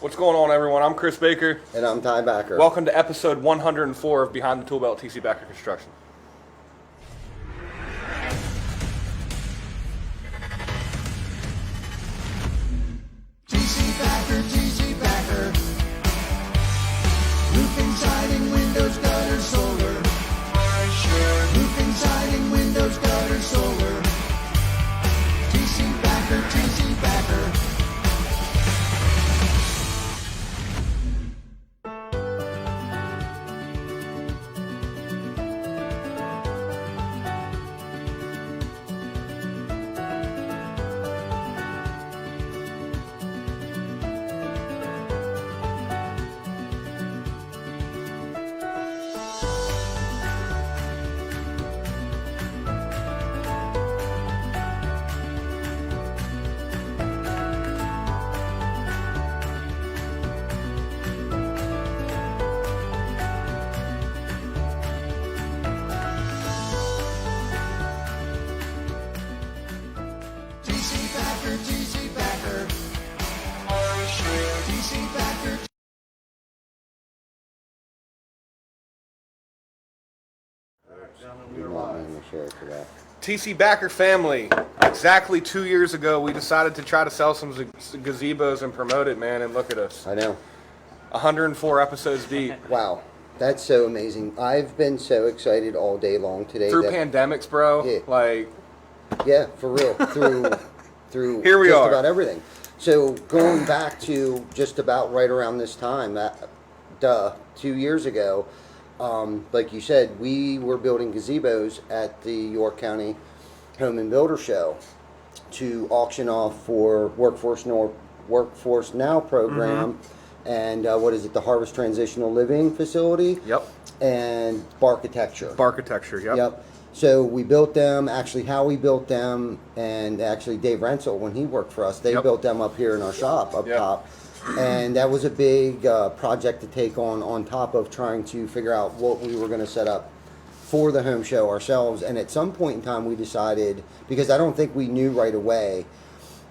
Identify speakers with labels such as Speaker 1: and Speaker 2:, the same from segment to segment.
Speaker 1: What's going on, everyone? I'm Chris Baker.
Speaker 2: And I'm Ty Backer.
Speaker 1: Welcome to episode 104 of Behind the Tool Belt TC Backer Construction.
Speaker 3: TC Backer. Roofing, siding, windows, gutters, solar. Roofing, siding, windows, gutters, solar. TC Backer. TC Backer. TC Backer.
Speaker 2: You're not in the share for that.
Speaker 1: TC Backer family, exactly 2 years ago, we decided to try to sell some gazebos and promote it, man, and look at us.
Speaker 2: I know.
Speaker 1: 104 episodes deep.
Speaker 2: Wow. That's so amazing. I've been so excited all day long today.
Speaker 1: Through pandemics, bro.
Speaker 2: Yeah.
Speaker 1: Like,
Speaker 2: yeah, for real. Through
Speaker 1: Here we
Speaker 2: just
Speaker 1: are.
Speaker 2: about everything. So going back to just about right around this time, 2 years ago, like you said, we were building gazebos at the York County Home and Builder Show to auction off for Workforce Now program. And what is it? The Harvest Transitional Living Facility.
Speaker 1: yep.
Speaker 2: And Barkitecture.
Speaker 1: Architecture, yep.
Speaker 2: Yep. So we built them. Actually, how we built them, and actually Dave Rensel, when he worked for us, they
Speaker 1: Yep.
Speaker 2: built them up here in our shop up
Speaker 1: Yep.
Speaker 2: top. And that was a big project to take on top of trying to figure out what we were going to set up for the home show ourselves. And at some point in time, we decided, because I don't think we knew right away,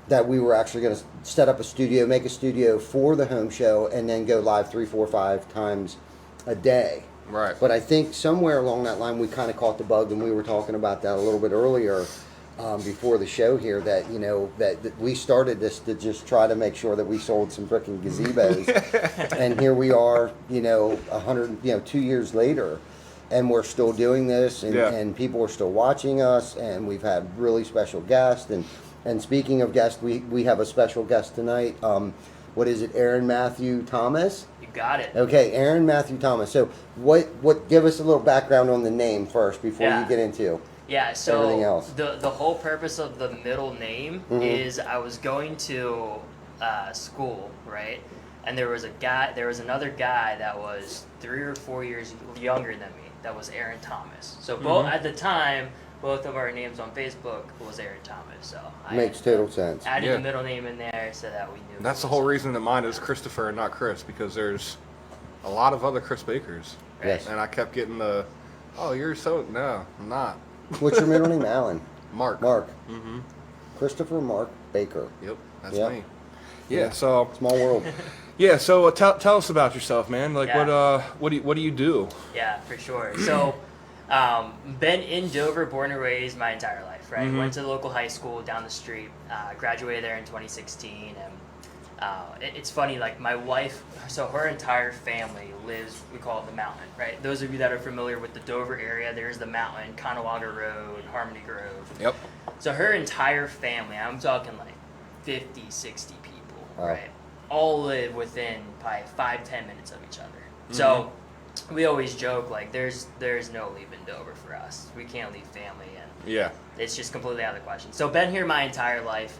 Speaker 2: that we were actually going to set up a studio, make a studio for the home show, and then go live 3, 4, 5 times a day.
Speaker 1: Right.
Speaker 2: But I think somewhere along that line, we kind of caught the bug, and we were talking about that a little bit earlier before the show here, that, you know, that we started this to just try to make sure that we sold some frickin' gazebos. And here we are, 2 years later, and we're still doing this, and,
Speaker 1: Yeah.
Speaker 2: and people are still watching us, and we've had really special guests. And speaking of guests, we have a special guest tonight. What is it, Aaron Matthew Thomas?
Speaker 4: You got it.
Speaker 2: Okay, Aaron Matthew Thomas. So what give us a little background on the name first before
Speaker 4: Yeah.
Speaker 2: you get into
Speaker 4: Yeah, so
Speaker 2: everything else.
Speaker 4: the whole purpose of the middle name is I was going to school, right? And there was another guy that was 3 or 4 years younger than me. That was Aaron Thomas. So both at the time, both of our names on Facebook was Aaron Thomas. So
Speaker 2: Makes total sense.
Speaker 4: added
Speaker 1: Yeah.
Speaker 4: the middle name in there so that we knew.
Speaker 1: That's the whole reason that mine is Christopher and not Chris, because there's a lot of other Chris Bakers.
Speaker 2: Yes.
Speaker 1: And I kept getting no, I'm not.
Speaker 2: What's your middle name? Alan.
Speaker 1: Mark.
Speaker 2: Mm-hmm. Christopher Mark Baker.
Speaker 1: Yep, that's
Speaker 2: Yeah.
Speaker 1: me. Yeah, so
Speaker 2: Small world.
Speaker 1: yeah, so tell us about yourself, man. Like,
Speaker 4: Yeah.
Speaker 1: what do you do?
Speaker 4: Yeah, for sure. So, been in Dover, born and raised my entire life, right? Went to the local high school down the street, graduated there in 2016, and it's funny, like my wife, so her entire family lives, we call it the mountain, right? Those of you that are familiar with the Dover area, there's the mountain, Conewaga Road, Harmony Grove.
Speaker 1: Yep.
Speaker 4: So her entire family, I'm talking like 50, 60 people,
Speaker 2: Wow.
Speaker 4: right? All live within probably 5-10 minutes of each other. So we always joke like there's no leaving Dover for us. We can't leave family, and
Speaker 1: Yeah.
Speaker 4: it's just completely out of the question. So been here my entire life,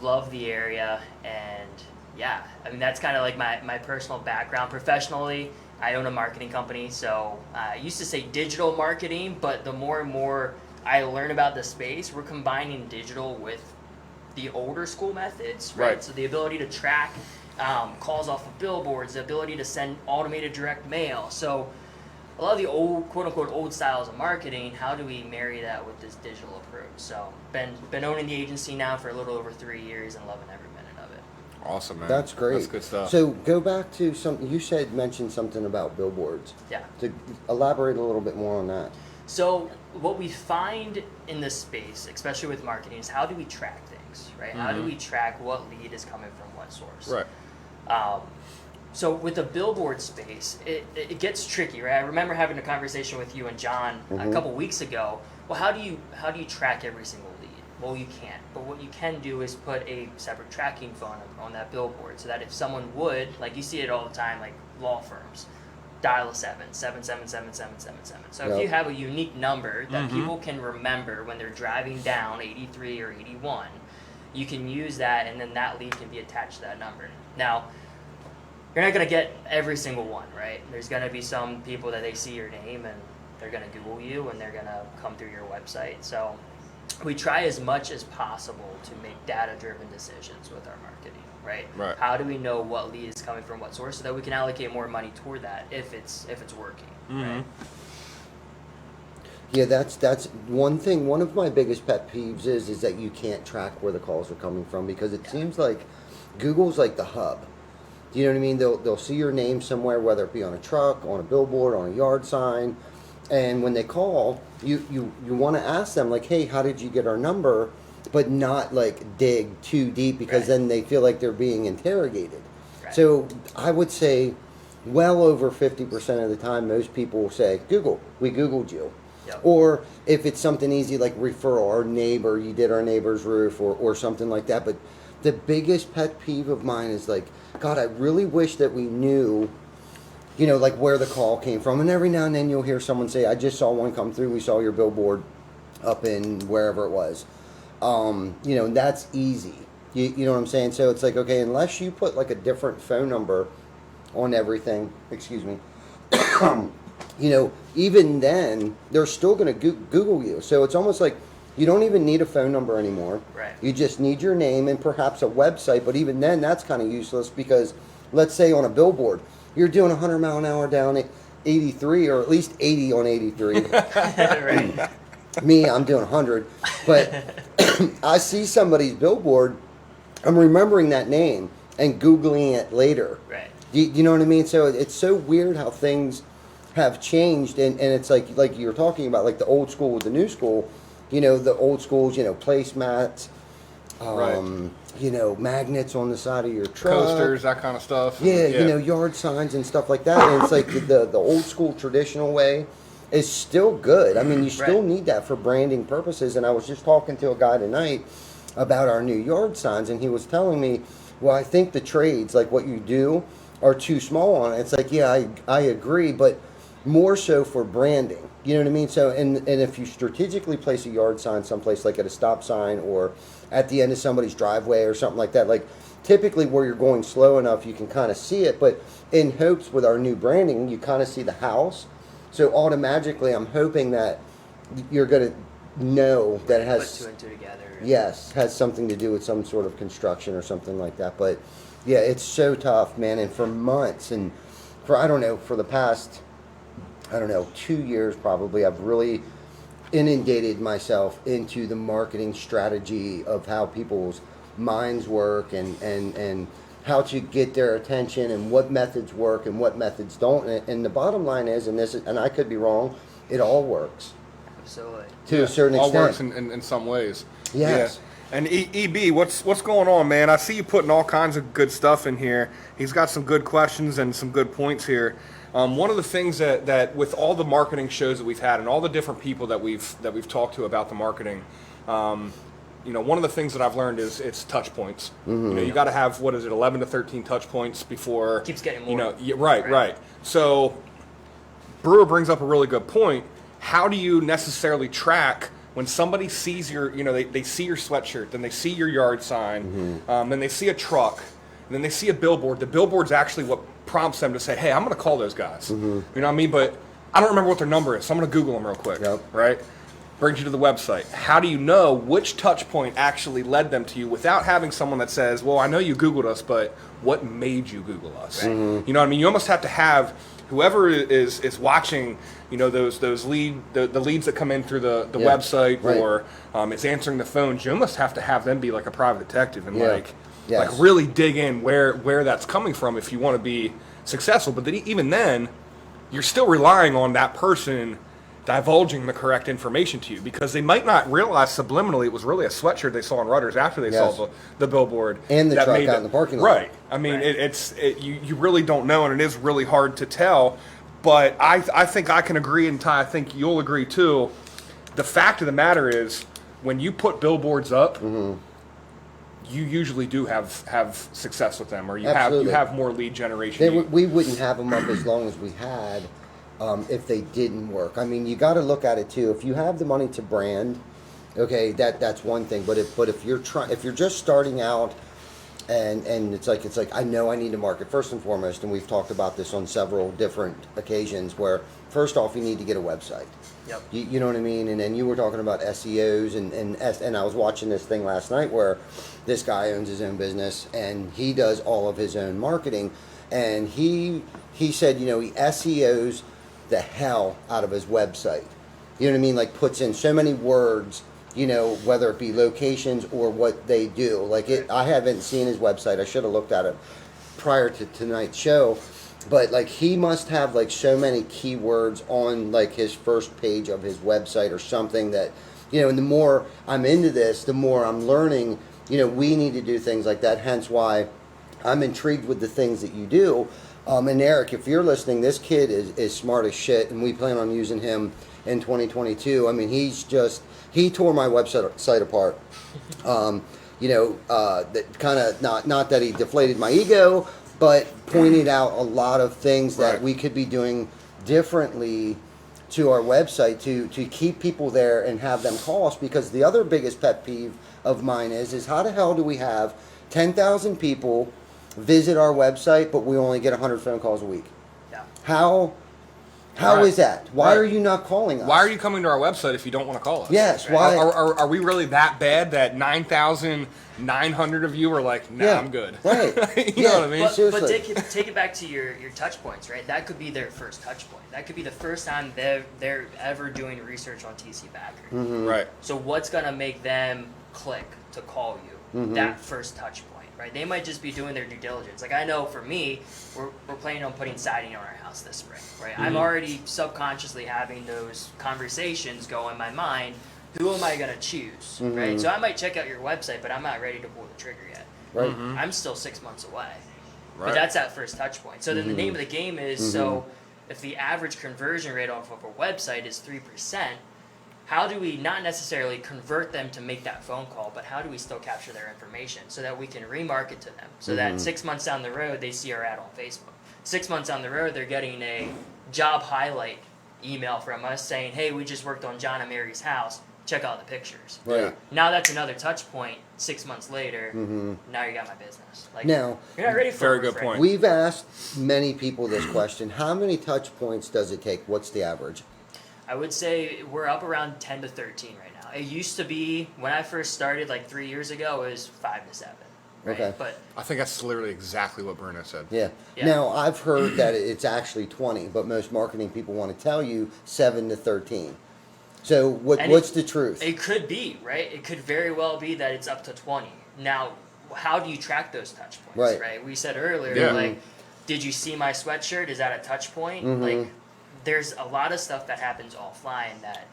Speaker 4: love the area, and yeah, I mean that's kind of like my personal background. Professionally, I own a marketing company, so I used to say digital marketing, but the more and more I learn about the space, we're combining digital with the older school methods, right?
Speaker 1: Right.
Speaker 4: So the ability to track calls off of billboards, the ability to send automated direct mail. So a lot of the old, quote unquote, old styles of marketing, how do we marry that with this digital approach? So been owning the agency now for a little over 3 years and loving every minute of it.
Speaker 1: Awesome, man.
Speaker 2: That's great.
Speaker 1: That's good stuff.
Speaker 2: So go back to something you mentioned something about billboards.
Speaker 4: Yeah.
Speaker 2: To elaborate a little bit more on that.
Speaker 4: So what we find in this space, especially with marketing, is how do we track things, right? How do we track what lead is coming from what source?
Speaker 1: Right.
Speaker 4: So with the billboard space, it gets tricky, right? I remember having a conversation with you and John a couple weeks ago. Well, how do you track every single lead? Well, you can't. But what you can do is put a separate tracking phone number on that billboard, so that if someone would, like you see it all the time, like law firms, dial a 7777777. So if you have a unique number that people can remember when they're driving down 83 or 81, you can use that, and then that lead can be attached to that number. Now, you're not going to get every single one, right? There's going to be some people that they see your name and they're going to Google you and they're going to come through your website. So we try as much as possible to make data-driven decisions with our marketing, right?
Speaker 1: Right.
Speaker 4: How do we know what lead is coming from what source so that we can allocate more money toward that if it's working, right?
Speaker 2: Yeah, that's one thing. One of my biggest pet peeves is that you can't track where the calls are coming from, because it seems like Google's like the hub. Do you know what I mean? They'll see your name somewhere, whether it be on a truck, on a billboard, on a yard sign, and when they call, you want to ask them like, hey, how did you get our number? But not like dig too deep, because then they feel like they're being interrogated.
Speaker 4: Right.
Speaker 2: So I would say well over 50% of the time, most people will say, Google, we Googled you.
Speaker 4: Yep.
Speaker 2: Or if it's something easy like referral, our neighbor, you did our neighbor's roof, or something like that. But the biggest pet peeve of mine is like, God, I really wish that we knew, like where the call came from. And every now and then you'll hear someone say, I just saw one come through. We saw your billboard up in wherever it was. That's easy. You know what I'm saying? So it's like, okay, unless you put like a different phone number on everything, excuse me, even then, they're still going to Google you. So it's almost like you don't even need a phone number anymore.
Speaker 4: Right.
Speaker 2: You just need your name and perhaps a website. But even then, that's kind of useless, because let's say on a billboard, you're doing 100 mile an hour down at 83, or at least 80 on 83.
Speaker 4: Right.
Speaker 2: Me, I'm doing 100. But I see somebody's billboard, I'm remembering that name and Googling it later.
Speaker 4: Right.
Speaker 2: You know what I mean? So it's so weird how things have changed, and it's like you were talking about, like the old school with the new school. The old schools, placemats, magnets on the side of your truck,
Speaker 1: Coasters, that kind of stuff.
Speaker 2: Yeah, yard signs and stuff like that. And it's like the old school traditional way is still good. I mean, you still need that for branding purposes. And I was just talking to a guy tonight about our new yard signs, and he was telling me, well, I think the trades, like what you do, are too small on it. It's like, yeah, I agree, but more so for branding. You know what I mean? So, and if you strategically place a yard sign someplace, like at a stop sign or at the end of somebody's driveway or something like that, like typically where you're going slow enough, you can kind of see it. But in hopes with our new branding, you kind of see the house. So automatically, I'm hoping that you're going to know that it has...
Speaker 4: Put two and two together.
Speaker 2: Yes, has something to do with some sort of construction or something like that. But yeah, it's so tough, man. And for months and for the past... 2 years probably, I've really inundated myself into the marketing strategy of how people's minds work and how to get their attention and what methods work and what methods don't. And the bottom line is, and I could be wrong, it all works.
Speaker 4: Absolutely.
Speaker 2: To a certain
Speaker 1: all
Speaker 2: extent.
Speaker 1: works in some ways.
Speaker 2: Yes.
Speaker 1: Yeah. And EB, what's going on, man? I see you putting all kinds of good stuff in here. He's got some good questions and some good points here. One of the things that with all the marketing shows that we've had and all the different people that we've talked to about the marketing, one of the things that I've learned is it's touch points. You got to have 11 to 13 touch points before
Speaker 4: Keeps getting more.
Speaker 1: Right. So Brewer brings up a really good point. How do you necessarily track when somebody sees your, they see your sweatshirt, then they see your yard sign, then they see a truck, and then they see a billboard. The billboard's actually what prompts them to say, hey, I'm going to call those guys. You know what I mean? But I don't remember what their number is, so I'm going to Google them real quick. Right? Brings you to the website. How do you know which touch point actually led them to you without having someone that says, well, I know you Googled us, but what made you Google us? You know what I mean? You almost have to have whoever is watching, those leads that come in through the website, or it's answering the phones. You almost have to have them be like a private detective and
Speaker 2: Yes.
Speaker 1: Like really dig in where that's coming from if you want to be successful. But then, even then, you're still relying on that person divulging the correct information to you, because they might not realize subliminally it was really a sweatshirt they saw on Rudders after they
Speaker 2: Yes.
Speaker 1: saw the billboard
Speaker 2: And the
Speaker 1: that
Speaker 2: truck
Speaker 1: made
Speaker 2: out
Speaker 1: it-
Speaker 2: in the parking lot.
Speaker 1: Right. I mean,
Speaker 4: Right.
Speaker 1: you really don't know, and it is really hard to tell. But I think I can agree, and Ty, I think you'll agree too. The fact of the matter is, when you put billboards up,
Speaker 2: Mm-hmm.
Speaker 1: you usually do have success with them, or you
Speaker 2: Absolutely.
Speaker 1: have more lead generation.
Speaker 2: We wouldn't have them up as long as we had if they didn't work. I mean, you got to look at it too. If you have the money to brand, okay, that's one thing. But if you're just starting out, and it's like I know I need to market first and foremost, and we've talked about this on several different occasions. Where first off, you need to get a website.
Speaker 4: Yep.
Speaker 2: You know what I mean? And then you were talking about SEOs, and I was watching this thing last night where this guy owns his own business and he does all of his own marketing, and he said, he SEOs the hell out of his website. You know what I mean? Like puts in so many words, whether it be locations or what they do. Like I haven't seen his website. I should have looked at it prior to tonight's show. But like he must have like so many keywords on like his first page of his website or something that, and the more I'm into this, the more I'm learning, we need to do things like that. Hence why I'm intrigued with the things that you do. And Eric, if you're listening, this kid is smart as shit, and we plan on using him in 2022. I mean, he tore my website apart. That kind of not that he deflated my ego, but pointed out a lot of things that
Speaker 1: Right.
Speaker 2: we could be doing differently to our website to keep people there and have them call us. Because the other biggest pet peeve of mine is how the hell do we have 10,000 people visit our website, but we only get 100 phone calls a week?
Speaker 4: Yeah.
Speaker 2: How
Speaker 1: Right.
Speaker 2: is that? Why
Speaker 1: Right.
Speaker 2: are you not calling us?
Speaker 1: Why are you coming to our website if you don't want to call us?
Speaker 2: Yes,
Speaker 1: Right?
Speaker 2: why-
Speaker 1: Are we really that bad that 9,900 of you are like, nah,
Speaker 2: Yeah,
Speaker 1: I'm good?
Speaker 2: right.
Speaker 1: You
Speaker 2: Yeah.
Speaker 1: know what I mean?
Speaker 4: But
Speaker 2: Seriously.
Speaker 4: take it back to your touch points, right? That could be their first touch point. That could be the first time they're ever doing research on TC Backer.
Speaker 2: Mm-hmm.
Speaker 1: Right.
Speaker 4: So what's gonna make them click to call you?
Speaker 2: Mm-hmm.
Speaker 4: That first touch point, right? They might just be doing their due diligence. Like I know for me, we're planning on putting siding on our house this spring, right? I'm already subconsciously having those conversations go in my mind. Who am I gonna choose, right? So I might check out your website, but I'm not ready to pull the trigger yet.
Speaker 2: Right.
Speaker 4: I'm still 6 months away.
Speaker 1: Right.
Speaker 4: But that's that first touch point. So then the name of the game is, so if the average conversion rate off of a website is 3%, how do we not necessarily convert them to make that phone call, but how do we still capture their information so that we can remarket to them? So that 6 months down the road, they see our ad on Facebook. 6 months down the road, they're getting a job highlight email from us saying, hey, we just worked on John and Mary's house. Check out the pictures.
Speaker 2: Right.
Speaker 4: Now that's another touch point. 6 months later, now you got my business. Like
Speaker 2: Now,
Speaker 4: you're not ready for
Speaker 1: Very
Speaker 4: it,
Speaker 1: good
Speaker 4: Frank.
Speaker 1: point.
Speaker 2: we've asked many people this question. How many touch points does it take? What's the average?
Speaker 4: I would say we're up around 10 to 13 right now. It used to be, when I first started like 3 years ago, it was 5 to 7. Right?
Speaker 2: Okay.
Speaker 4: But
Speaker 1: I think that's literally exactly what Bruno said.
Speaker 2: Yeah.
Speaker 4: Yeah.
Speaker 2: Now, I've heard that it's actually 20, but most marketing people want to tell you 7 to 13. So
Speaker 4: And
Speaker 2: what's the truth?
Speaker 4: it could be, right? It could very well be that it's up to 20. Now, how do you track those touch points,
Speaker 2: Right.
Speaker 4: We said earlier,
Speaker 1: Yeah.
Speaker 4: like, did you see my sweatshirt? Is that a touch point?
Speaker 2: Mm-hmm.
Speaker 4: Like, there's a lot of stuff that happens offline that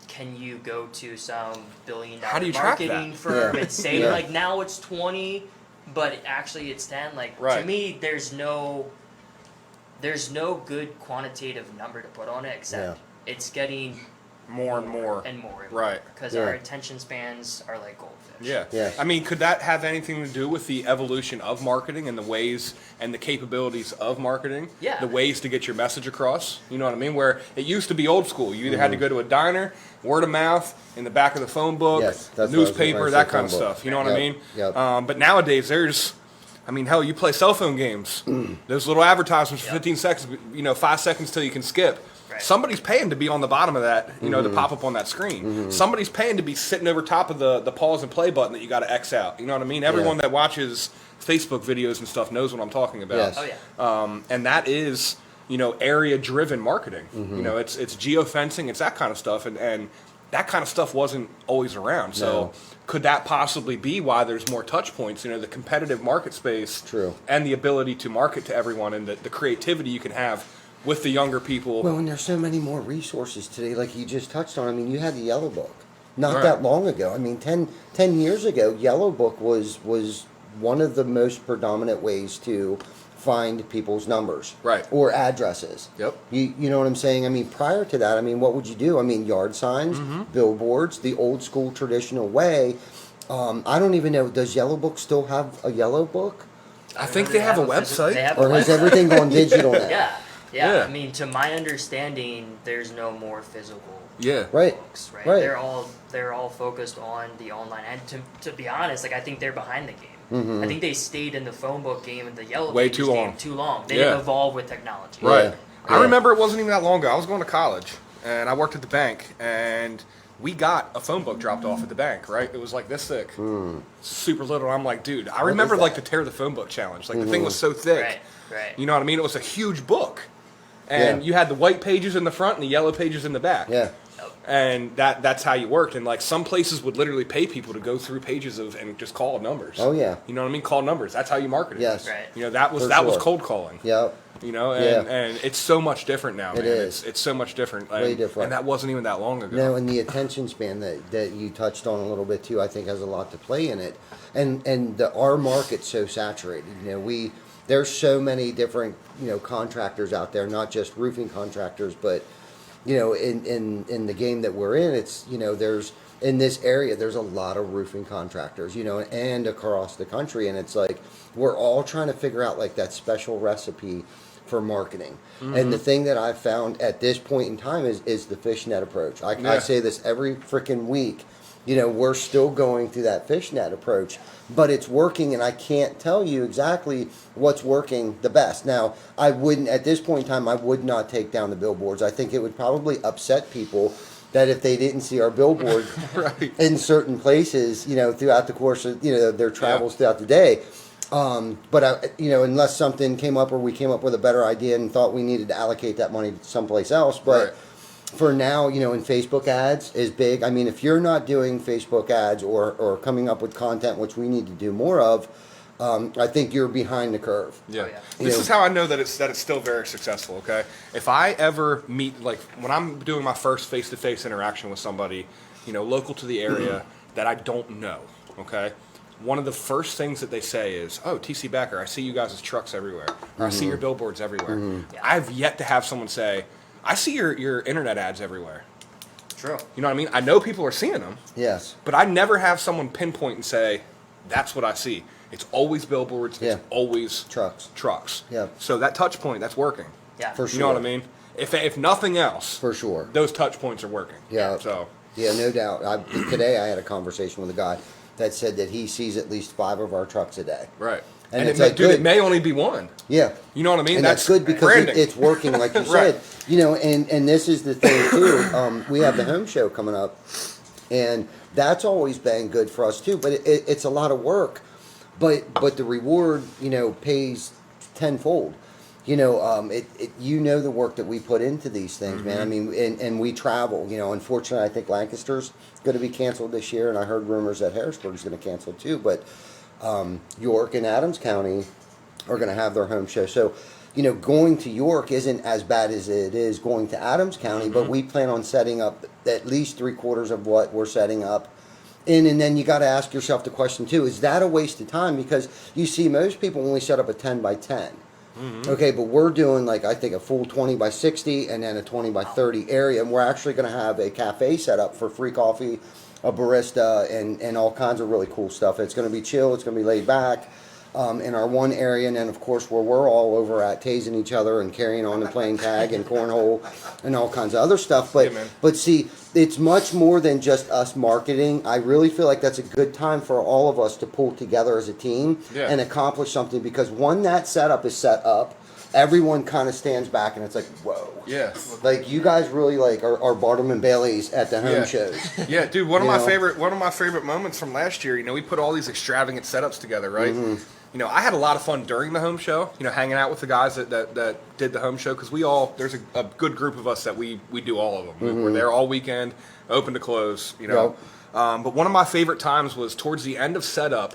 Speaker 4: can you go to some
Speaker 1: How
Speaker 4: billion-dollar
Speaker 1: do you track
Speaker 4: marketing
Speaker 1: that?
Speaker 4: firm
Speaker 2: Yeah.
Speaker 4: and say,
Speaker 2: Yeah.
Speaker 4: like, now it's 20, but actually it's 10? Like,
Speaker 1: Right.
Speaker 4: to me, there's no good quantitative number to put on it except it's getting
Speaker 1: More and more.
Speaker 4: and more.
Speaker 1: Right.
Speaker 4: Because
Speaker 2: Yeah.
Speaker 4: our attention spans are like goldfish.
Speaker 1: Yeah.
Speaker 2: Yeah.
Speaker 1: I mean, could that have anything to do with the evolution of marketing and the ways and the capabilities of marketing?
Speaker 4: Yeah.
Speaker 1: The ways to get your message across? You know what I mean? Where it used to be old school. You either had to go to a diner, word of mouth, in the back of the phone book,
Speaker 2: Yes, that's what I was gonna
Speaker 1: newspaper,
Speaker 2: say,
Speaker 1: that kind of
Speaker 2: phone book.
Speaker 1: stuff. You know what I
Speaker 2: Yep,
Speaker 1: mean?
Speaker 2: yep.
Speaker 1: But nowadays, hell, you play cell phone games. Those little advertisements for 15 seconds, 5 seconds till you can skip.
Speaker 4: Right.
Speaker 1: Somebody's paying to be on the bottom of that, to pop up on that screen. Somebody's paying to be sitting over top of the pause and play button that you got to X out. You know what I mean? Everyone that watches Facebook videos and stuff knows what I'm talking about.
Speaker 2: Yes.
Speaker 4: Oh, yeah.
Speaker 1: And that is, area-driven marketing. It's geofencing, it's that kind of stuff, and that kind of stuff wasn't always around. So could that possibly be why there's more touch points? You know, the competitive market space,
Speaker 2: True.
Speaker 1: and the ability to market to everyone, and the creativity you can have with the younger people.
Speaker 2: Well, and there's so many more resources today, like you just touched on. I mean, you had the Yellow Book not
Speaker 1: Right.
Speaker 2: that long ago. I mean, 10 years ago, Yellow Book was one of the most predominant ways to find people's numbers.
Speaker 1: Right.
Speaker 2: Or addresses.
Speaker 1: Yep.
Speaker 2: You know what I'm saying? I mean, prior to that, I mean, what would you do? I mean, yard signs, billboards, the old school traditional way. I don't even know, does Yellow Book still have a Yellow Book?
Speaker 1: I think they have a website.
Speaker 4: They have
Speaker 2: Or
Speaker 4: a
Speaker 2: has
Speaker 4: website.
Speaker 2: everything gone digital now?
Speaker 4: Yeah.
Speaker 1: Yeah.
Speaker 4: I mean, to my understanding, there's no more physical
Speaker 1: Yeah.
Speaker 2: Right.
Speaker 4: books, right?
Speaker 2: Right.
Speaker 4: They're all focused on the online. And to be honest, like I think they're behind the game. I think they stayed in the phone book game and the yellow
Speaker 1: Way
Speaker 4: pages
Speaker 1: too
Speaker 4: game
Speaker 1: long.
Speaker 4: too long. They
Speaker 1: Yeah.
Speaker 4: didn't evolve with technology.
Speaker 1: Right.
Speaker 2: Yeah.
Speaker 1: I
Speaker 2: Yeah.
Speaker 1: remember it wasn't even that long ago. I was going to college, and I worked at the bank, and we got a phone book dropped off at the bank, right? It was like this thick, super little. I'm like, dude, I remember
Speaker 2: is
Speaker 1: like the
Speaker 2: that?
Speaker 1: Tear the Phone Book challenge. Like the thing was so thick.
Speaker 4: Right. Right.
Speaker 1: You know what I mean? It was a huge book. And
Speaker 2: Yeah.
Speaker 1: you had the white pages in the front and the yellow pages in the back.
Speaker 2: Yeah.
Speaker 1: And that's how you worked. And like some places would literally pay people to go through pages of and just call numbers.
Speaker 2: Oh, yeah.
Speaker 1: You know what I mean? Call numbers. That's how you marketed.
Speaker 2: Yes.
Speaker 4: Right.
Speaker 1: You know, that was
Speaker 2: For
Speaker 1: that was
Speaker 2: sure.
Speaker 1: cold calling.
Speaker 2: Yep.
Speaker 1: You know,
Speaker 2: Yeah.
Speaker 1: and it's so much different now,
Speaker 2: It
Speaker 1: man.
Speaker 2: is.
Speaker 1: It's so much different.
Speaker 2: Way
Speaker 1: And,
Speaker 2: different.
Speaker 1: And that wasn't even that long ago.
Speaker 2: No, and the attention span that you touched on a little bit too, I think has a lot to play in it. And our market's so saturated. You know, there's so many different, you know, contractors out there, not just roofing contractors, but you know, in the game that we're in, it's, you know, there's in this area there's a lot of roofing contractors, you know, and across the country, and it's like we're all trying to figure out like that special recipe for marketing. And the thing that I've found at this point in time is the fishnet approach. I
Speaker 1: Yeah.
Speaker 2: say this every freaking week. You know, we're still going through that fishnet approach, but it's working, and I can't tell you exactly what's working the best. Now, I wouldn't, at this point in time, I would not take down the billboards. I think it would probably upset people that if they didn't see our billboard
Speaker 1: Right.
Speaker 2: in certain places, you know, throughout the course of, you know, their travels throughout the day. But I, you know, unless something came up or we came up with a better idea and thought we needed to allocate that money someplace else. But
Speaker 1: Right.
Speaker 2: for now, you know, and Facebook ads is big. I mean, if you're not doing Facebook ads or coming up with content, which we need to do more of, I think you're behind the curve.
Speaker 1: Yeah.
Speaker 4: Oh, yeah.
Speaker 1: This
Speaker 2: You
Speaker 1: is
Speaker 2: know-
Speaker 1: how I know that it's still very successful, okay? If I ever meet, like, when I'm doing my first face-to-face interaction with somebody, you know, local to the area that I don't know, okay? One of the first things that they say is, "Oh, TC Backer, I see you guys' trucks everywhere. Or I see your billboards everywhere."
Speaker 4: Yeah.
Speaker 1: I've yet to have someone say, "I see your internet ads everywhere."
Speaker 4: True.
Speaker 1: You know what I mean? I know people are seeing them,
Speaker 2: Yes.
Speaker 1: but I never have someone pinpoint and say, "That's what I see." It's always billboards.
Speaker 2: Yeah.
Speaker 1: It's always
Speaker 2: Trucks.
Speaker 1: Trucks.
Speaker 2: Yeah.
Speaker 1: So that touch point, that's working.
Speaker 4: Yeah.
Speaker 2: For
Speaker 1: You know what I
Speaker 2: sure.
Speaker 1: mean? If nothing else,
Speaker 2: For sure.
Speaker 1: those touch points are working.
Speaker 2: Yeah.
Speaker 1: So
Speaker 2: Yeah, no doubt. Today I had a conversation with a guy that said that he sees at least 5 of our trucks a day.
Speaker 1: right.
Speaker 2: And
Speaker 1: And,
Speaker 2: it's
Speaker 1: it may,
Speaker 2: like
Speaker 1: dude,
Speaker 2: good.
Speaker 1: it may only be one.
Speaker 2: Yeah.
Speaker 1: You know what I mean?
Speaker 2: And that's good because
Speaker 1: branding.
Speaker 2: it's working, like you
Speaker 1: Right.
Speaker 2: said. You know, and this is the thing too. We have the home show coming up, and that's always been good for us too. But it's a lot of work, but the reward, you know, pays tenfold. You know, you know the work that we put into these things, man. I mean, and we travel. You know, unfortunately, I think Lancaster's going to be canceled this year, and I heard rumors that Harrisburg's going to cancel too. But York and Adams County are going to have their home show. So, you know, going to York isn't as bad as it is going to Adams County, but we plan on setting up at least 3/4 of what we're setting up. And then you got to ask yourself the question too, is that a waste of time? Because you see most people only set up a 10 by 10. Okay, but we're doing like, I think a full 20 by 60 and then a 20 by 30 area. And we're actually going to have a cafe set up for free coffee, a barista, and all kinds of really cool stuff. It's going to be chill. It's going to be laid back in our one area. And then, of course, where we're all over at tasing each other and carrying on and playing tag and cornhole and all kinds of other stuff. But,
Speaker 1: Yeah, man.
Speaker 2: but see, it's much more than just us marketing. I really feel like that's a good time for all of us to pull together as a team
Speaker 1: Yeah.
Speaker 2: and accomplish something, because when that setup is set up, everyone kind of stands back and it's like, whoa.
Speaker 1: Yeah.
Speaker 2: Like you guys really like are Barnum and Bailey's at the home
Speaker 1: Yeah.
Speaker 2: shows.
Speaker 1: Yeah, dude. One of
Speaker 2: You
Speaker 1: my
Speaker 2: know?
Speaker 1: favorite moments from last year. You know, we put all these extravagant setups together, right?
Speaker 2: Mm-hmm.
Speaker 1: You know, I had a lot of fun during the home show. You know, hanging out with the guys that did the home show because there's a good group of us that we do all of them.
Speaker 2: Mm-hmm.
Speaker 1: We're there all weekend, open to close. You know, but one of my favorite times was towards the end of setup.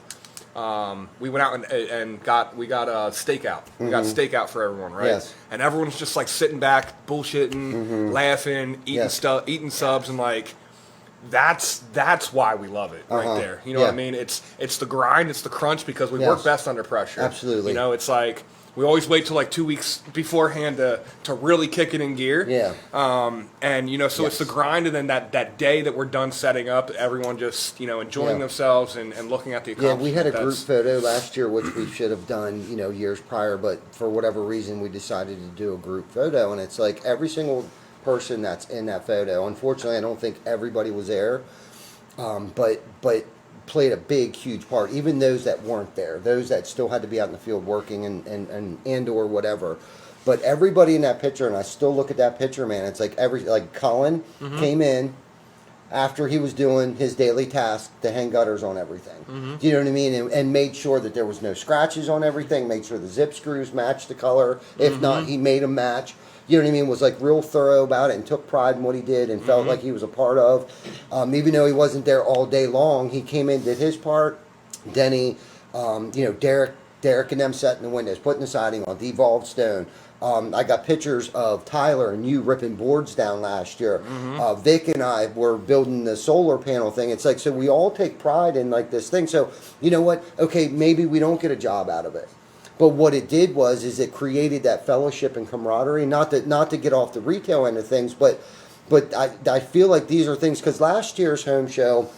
Speaker 1: We went out and got a stakeout. We got stakeout for everyone, right?
Speaker 2: Yes.
Speaker 1: And everyone's just like sitting back, bullshitting, laughing, eating subs, and like that's why we love it right there. You know what I mean? It's the grind, it's the crunch because we work best under pressure.
Speaker 2: Absolutely.
Speaker 1: You know, it's like we always wait till like 2 weeks beforehand to really kick it in gear.
Speaker 2: Yeah.
Speaker 1: And you know, so it's the grind, and then that day that we're done setting up, everyone just enjoying themselves and looking at the
Speaker 2: Yeah,
Speaker 1: accomplishment.
Speaker 2: we had a group photo last year, which we should have done, years prior, but for whatever reason, we decided to do a group photo, and it's like every single person that's in that photo. Unfortunately, I don't think everybody was there, but played a big, huge part. Even those that weren't there, those that still had to be out in the field working and or whatever. But everybody in that picture, and I still look at that picture, man. It's like Colin came in after he was doing his daily task to hang gutters on everything. Do you know what I mean? And made sure that there was no scratches on everything. Made sure the zip screws matched the color. If not, he made them match. You know what I mean? Was like real thorough about it and took pride in what he did and felt like he was a part of. Even though he wasn't there all day long, he came in, did his part. Denny, Derek and them setting the windows, putting the siding on, devolved stone. I got pictures of Tyler and you ripping boards down last year. Vic and I were building the solar panel thing. It's like, so we all take pride in like this thing. So you know what? Okay, maybe we don't get a job out of it. But what it did is it created that fellowship and camaraderie. Not to get off the retail end of things, but I feel like these are things, because last year's home show,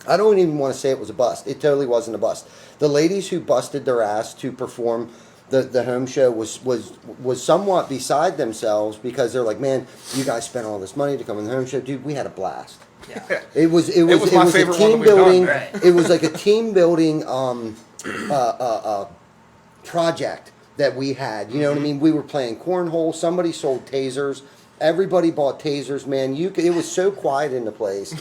Speaker 2: I don't even want to say it was a bust. It totally wasn't a bust. The ladies who busted their ass to perform the home show was somewhat beside themselves, because they're like, man, you guys spent all this money to come on the home show, dude. We had a blast.
Speaker 4: Yeah.
Speaker 2: It was
Speaker 1: my
Speaker 2: a
Speaker 1: favorite
Speaker 2: team
Speaker 1: one that we've done.
Speaker 2: building.
Speaker 4: Right.
Speaker 2: It was like a team building project that we had. You know what I mean? We were playing cornhole. Somebody sold tasers. Everybody bought tasers, man. It was so quiet in the place,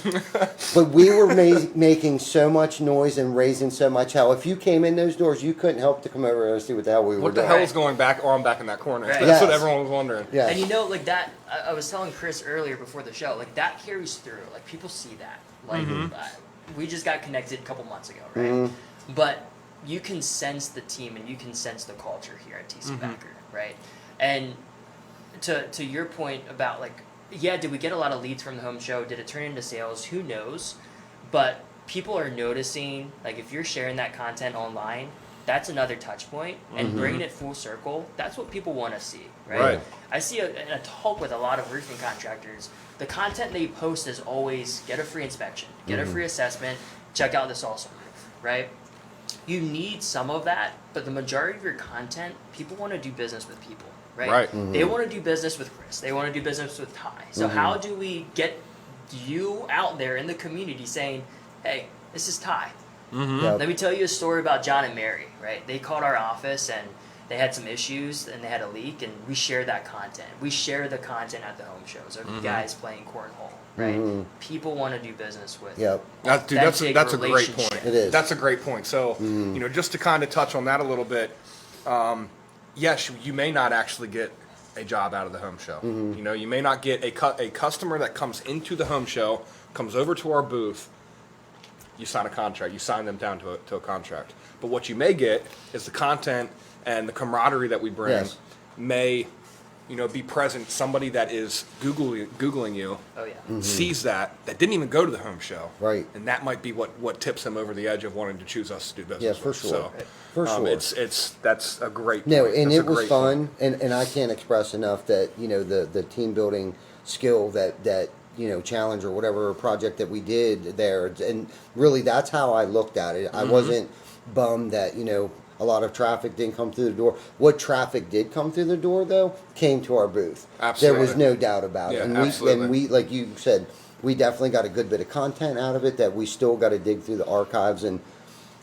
Speaker 2: but we were making so much noise and raising so much hell. If you came in those doors, you couldn't help to come over and see what the hell we were
Speaker 1: What the
Speaker 2: doing.
Speaker 1: hell is going on back in that corner?
Speaker 4: Right.
Speaker 1: That's what
Speaker 2: Yes.
Speaker 1: everyone was wondering.
Speaker 2: Yeah.
Speaker 4: And like that, I was telling Chris earlier before the show, like that carries through. Like people see that. Like we just got connected a couple months ago, right? But you can sense the team and you can sense the culture here at TC Backer, right? And to your point about like, yeah, did we get a lot of leads from the home show? Did it turn into sales? Who knows? But people are noticing, like if you're sharing that content online, that's another touch point, and bringing it full circle, that's what people want to see, right?
Speaker 1: Right.
Speaker 4: I see a talk with a lot of roofing contractors. The content they post is always get a free inspection, get a free assessment, check out this awesome roof, right? You need some of that, but the majority of your content, people want to do business with people, right?
Speaker 1: Right.
Speaker 4: They want to do business with Chris. They want to do business with Ty. So how do we get you out there in the community saying, hey, this is Ty.
Speaker 2: Yep.
Speaker 4: Let me tell you a story about John and Mary, right? They called our office and they had some issues and they had a leak, and we shared that content. We share the content at the home shows of you guys playing cornhole, right? People want to do business with.
Speaker 2: Yep.
Speaker 1: That's a great
Speaker 4: relationship.
Speaker 1: point.
Speaker 2: It is.
Speaker 1: That's a great point. So, just to kind of touch on that a little bit, yes, you may not actually get a job out of the home show. You may not get a customer that comes into the home show, comes over to our booth, you sign a contract, you sign them down to a contract. But what you may get is the content and the camaraderie that we bring may, be present. Somebody that is Googling you,
Speaker 4: Oh yeah.
Speaker 1: sees that didn't even go to the home show.
Speaker 2: Right.
Speaker 1: And that might be what tips them over the edge of wanting to choose us to do business
Speaker 2: Yeah, for
Speaker 1: with.
Speaker 2: sure.
Speaker 1: So,
Speaker 2: For sure.
Speaker 1: That's a great
Speaker 2: No,
Speaker 1: point.
Speaker 2: and
Speaker 1: That's
Speaker 2: it
Speaker 1: a
Speaker 2: was
Speaker 1: great
Speaker 2: fun,
Speaker 1: point.
Speaker 2: and I can't express enough that the team building skill that challenge or whatever project that we did there, and really that's how I looked at it. I wasn't bummed that a lot of traffic didn't come through the door. What traffic did come through the door though came to our booth.
Speaker 1: Absolutely.
Speaker 2: There was no doubt about it.
Speaker 1: Yeah,
Speaker 2: And
Speaker 1: absolutely.
Speaker 2: we like you said, we definitely got a good bit of content out of it that we still got to dig through the archives and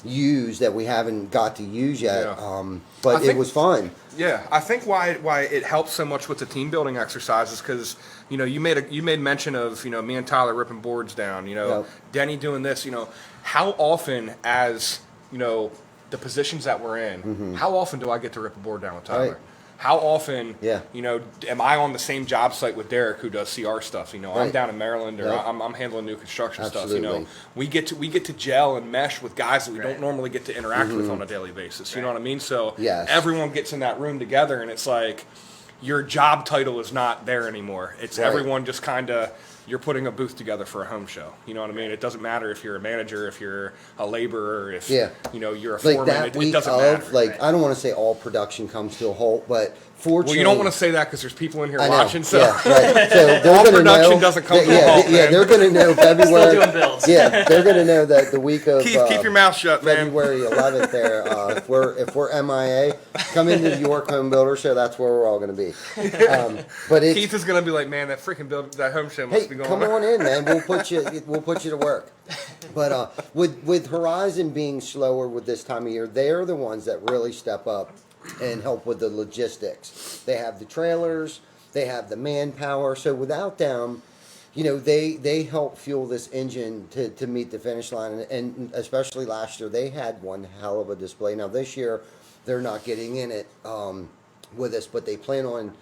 Speaker 2: use that we haven't got to use yet.
Speaker 1: Yeah.
Speaker 2: But
Speaker 1: I think-
Speaker 2: it was fun.
Speaker 1: Yeah, I think why it helps so much with the team building exercise is because you made mention of me and Tyler ripping boards down,
Speaker 2: Yep.
Speaker 1: Denny doing this, how often as the positions that we're in, how often do I get to rip a board down with Tyler?
Speaker 2: Right.
Speaker 1: How often,
Speaker 2: Yeah.
Speaker 1: am I on the same job site with Derek who does CR stuff? I'm
Speaker 2: Right.
Speaker 1: down in Maryland, or
Speaker 2: Yep.
Speaker 1: I'm handling new construction
Speaker 2: Absolutely.
Speaker 1: stuff. We get to gel and mesh with guys that we
Speaker 4: Right.
Speaker 1: don't normally get to interact with on a daily basis. You know
Speaker 4: Right.
Speaker 1: what I mean? So
Speaker 2: Yes.
Speaker 1: everyone gets in that room together, and it's like your job title is not there anymore. It's
Speaker 2: Right.
Speaker 1: everyone just kind of. You're putting a booth together for a home show. You know what I mean? It doesn't matter if you're a manager, if you're a laborer, if
Speaker 2: Yeah.
Speaker 1: You're a
Speaker 2: Like
Speaker 1: foreman.
Speaker 2: that
Speaker 1: It
Speaker 2: week
Speaker 1: doesn't
Speaker 2: of,
Speaker 1: matter.
Speaker 2: like, I don't want to say all production comes to a halt, but fortunately,
Speaker 1: Well, you don't want to say that because there's people in here
Speaker 2: I know.
Speaker 1: watching. So
Speaker 2: Yeah, right. So they're
Speaker 1: All
Speaker 2: gonna
Speaker 1: production
Speaker 2: know,
Speaker 1: doesn't come to a
Speaker 2: yeah,
Speaker 1: halt,
Speaker 2: yeah,
Speaker 1: man.
Speaker 2: they're going to know February.
Speaker 4: doing builds.
Speaker 2: Yeah, they're going to know that the week of
Speaker 1: keep your mouth shut, man.
Speaker 2: February 11th. There, if we're MIA, come into the York Home Builder Show. That's where we're all going to be. But it's
Speaker 1: Keith is gonna be like, man, that freaking that home show must
Speaker 2: hey,
Speaker 1: be going
Speaker 2: come
Speaker 1: on.
Speaker 2: on in, man. We'll put you to work. But with Horizon being slower with this time of year, they're the ones that really step up and help with the logistics. They have the trailers, they have the manpower. So without them, they help fuel this engine to meet the finish line. And especially last year, they had one hell of a display. Now this year, they're not getting in it with us, but they plan on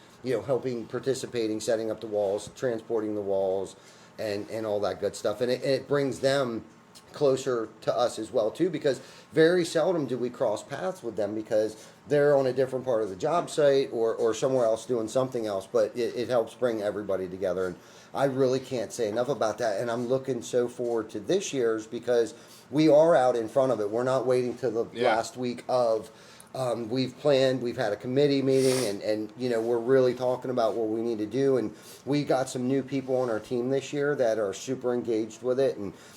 Speaker 2: helping, participating, setting up the walls, transporting the walls, and all that good stuff. And it brings them closer to us as well too, because very seldom do we cross paths with them because they're on a different part of the job site or somewhere else doing something else. But it helps bring everybody together, and I really can't say enough about that. And I'm looking so forward to this year's because we are out in front of it. We're not waiting till the last week of. We've planned, we've had a committee meeting, and we're really talking about what we need to do. And we got some new people on our team this year that are super engaged with it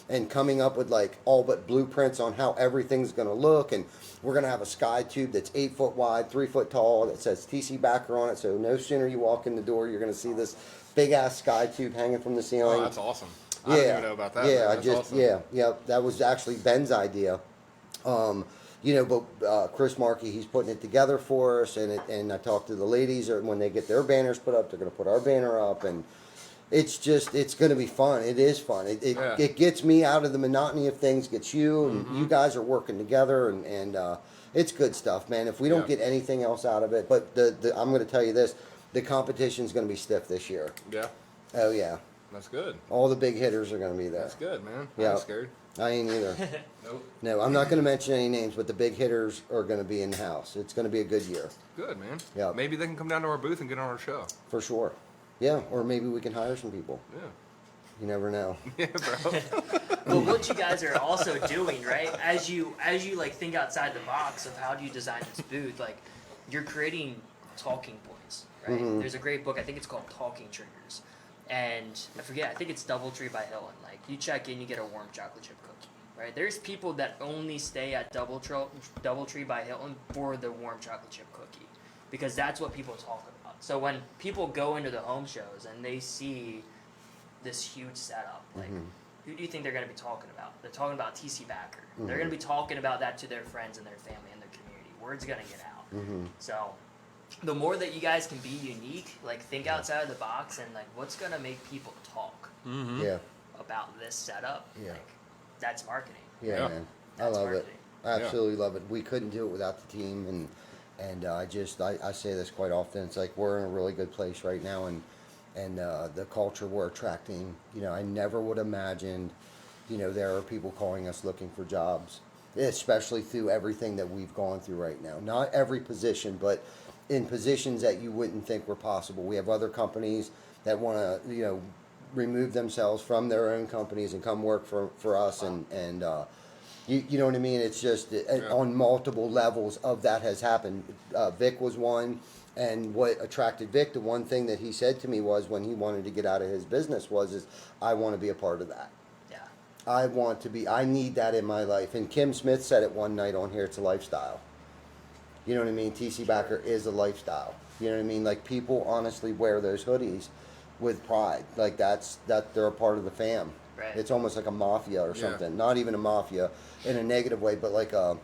Speaker 2: and coming up with like all but blueprints on how everything's going to look. And we're going to have a sky tube that's 8 foot wide, 3 foot tall, that says TC Backer on it. So no sooner you walk in the door, you're going to see this big ass sky tube hanging from the ceiling.
Speaker 1: Oh, that's awesome. I didn't even know about that.
Speaker 2: Yeah,
Speaker 1: man. That's awesome.
Speaker 2: yeah. That was actually Ben's idea. But Chris Markey, he's putting it together for us, and I talked to the ladies, or when they get their banners put up, they're going to put our banner up, and it's going to be fun. It is fun. It gets me out of the monotony of things, gets you, and you guys are working together, and it's good stuff, man. If we don't get anything else out of it, but I'm going to tell you this, the competition's going to be stiff this year.
Speaker 1: Yeah,
Speaker 2: Oh, yeah.
Speaker 1: that's good.
Speaker 2: All the big hitters are going to be there.
Speaker 1: That's good, man.
Speaker 2: Yeah.
Speaker 1: I'm scared.
Speaker 2: I ain't either.
Speaker 1: Nope.
Speaker 2: No, I'm not going to mention any names, but the big hitters are going to be in the house. It's going to be a good year,
Speaker 1: Good, man.
Speaker 2: Yeah.
Speaker 1: Maybe they can come down to our booth and get on our show.
Speaker 2: for sure. Yeah, or maybe we can hire some people.
Speaker 1: Yeah.
Speaker 2: You never know.
Speaker 1: Yeah, bro.
Speaker 4: Well, what you guys are also doing, right? As you like think outside the box of how do you design this booth, like you're creating talking points, right? There's a great book, I think it's called Talking Triggers, and I forget, I think it's DoubleTree by Hilton. Like you check in, you get a warm chocolate chip cookie, right? There's people that only stay at DoubleTree by Hilton for the warm chocolate chip cookie because that's what people talk about. So when people go into the home shows and they see this huge setup, like who do you think they're going to be talking about? They're talking about TC Backer. They're going to be talking about that to their friends and their family and their community. Word's going to get out. So the more that you guys can be unique, like think outside of the box and like what's going to make people talk
Speaker 2: Yeah,
Speaker 4: about this setup,
Speaker 2: Yeah.
Speaker 4: like that's marketing.
Speaker 2: yeah,
Speaker 1: Yeah.
Speaker 2: man. I
Speaker 4: That's
Speaker 2: love
Speaker 4: marketing.
Speaker 2: it. I absolutely love it. We couldn't do it without the team, and I say this quite often. It's like we're in a really good place right now, and the culture we're attracting. I never would have imagined. There are people calling us looking for jobs, especially through everything that we've gone through right now. Not every position, but in positions that you wouldn't think were possible. We have other companies that want to, remove themselves from their own companies and come work for us, and you know what I mean? It's just on multiple levels of that has happened. Vic was one, and what attracted Vic, the one thing that he said to me was when he wanted to get out of his business is I want to be a part of that.
Speaker 4: Yeah.
Speaker 2: I need that in my life. And Kim Smith said it one night on here, it's a lifestyle. You know what I mean? TC Backer is a lifestyle. You know what I mean? Like people honestly wear those hoodies with pride. Like that they're a part of the fam.
Speaker 4: Right.
Speaker 2: It's almost like a mafia or
Speaker 1: Yeah.
Speaker 2: something. Not even a mafia in a negative way, but like a,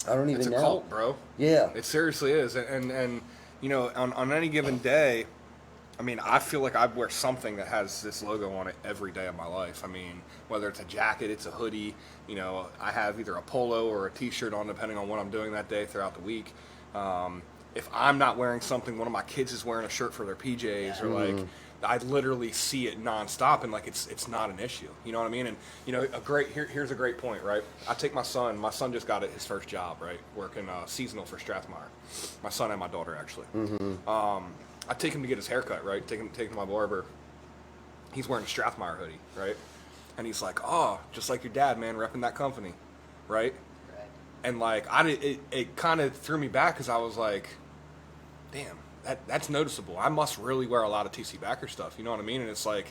Speaker 2: I don't even
Speaker 1: It's a
Speaker 2: know.
Speaker 1: cult, bro.
Speaker 2: Yeah.
Speaker 1: It seriously is. And you know, on any given day, I mean, I feel like I wear something that has this logo on it every day of my life. I mean, whether it's a jacket, it's a hoodie, you know, I have either a polo or a t-shirt on depending on what I'm doing that day throughout the week. If I'm not wearing something, one of my kids is wearing a shirt for their PJs, or like, I literally see it nonstop, and like it's not an issue. You know what I mean? And you know, here's a great point, right? I take my son. My son just got his first job, right, working seasonal for Strathmire. My son and my daughter actually. I take him to get his haircut, right? Take him to my barber. He's wearing a Strathmire hoodie, right? And he's like, "Oh, just like your dad, man, repping that company," right? And like it kind of threw me back because I was like, damn, that's noticeable. I must really wear a lot of TC Backer stuff. You know what I mean? And it's like,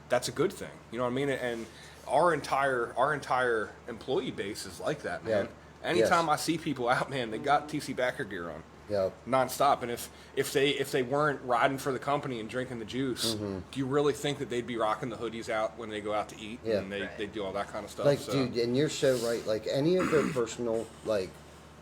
Speaker 1: that's a good thing. You know what I mean? And our entire employee base is like that, man.
Speaker 2: Yeah.
Speaker 1: Anytime
Speaker 2: Yes.
Speaker 1: I see people out, man, they got TC Backer gear on.
Speaker 2: Yeah.
Speaker 1: Nonstop. And if they weren't riding for the company and drinking the juice, do you really think that they'd be rocking the hoodies out when they go out to eat
Speaker 2: Yeah.
Speaker 1: and they do all that kind of stuff?
Speaker 2: Like,
Speaker 1: so.
Speaker 2: dude, and you're so right. Like, any of their personal, like,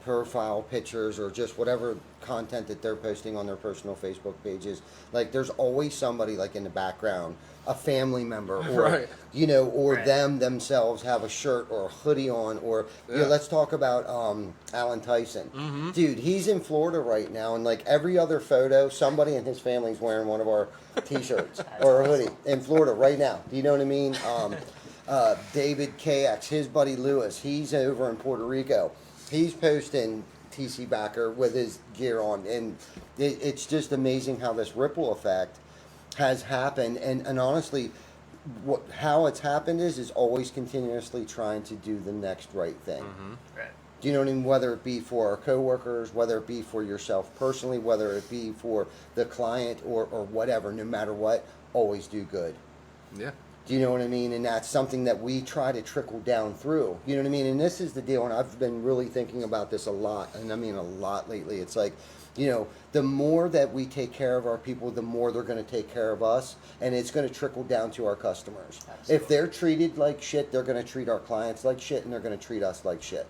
Speaker 2: profile pictures or just whatever content that they're posting on their personal Facebook pages, like, there's always somebody, like, in the background, a family member, or,
Speaker 1: Right.
Speaker 2: you know, or
Speaker 4: Right.
Speaker 2: themselves have a shirt or a hoodie on, or, you know,
Speaker 1: Yeah.
Speaker 2: let's talk about Alan Tyson. Dude, he's in Florida right now, and, like, every other photo, somebody in his family's wearing one of our T-shirts or a hoodie in Florida right now. Do you know what I mean? David KX, his buddy Lewis, he's over in Puerto Rico. He's posting TC Backer with his gear on, and it's just amazing how this ripple effect has happened. And honestly, how it's happened is always continuously trying to do the next right thing.
Speaker 4: Right.
Speaker 2: Do you know what I mean? Whether it be for our coworkers, whether it be for yourself personally, whether it be for the client or whatever, no matter what, always do good.
Speaker 1: Yeah.
Speaker 2: Do you know what I mean? And that's something that we try to trickle down through. You know what I mean? And this is the deal, and I've been really thinking about this a lot, and I mean a lot lately. It's like, you know, the more that we take care of our people, the more they're going to take care of us, and it's going to trickle down to our customers.
Speaker 4: Absolutely.
Speaker 2: If they're treated like shit, they're going to treat our clients like shit, and they're going to treat us like shit.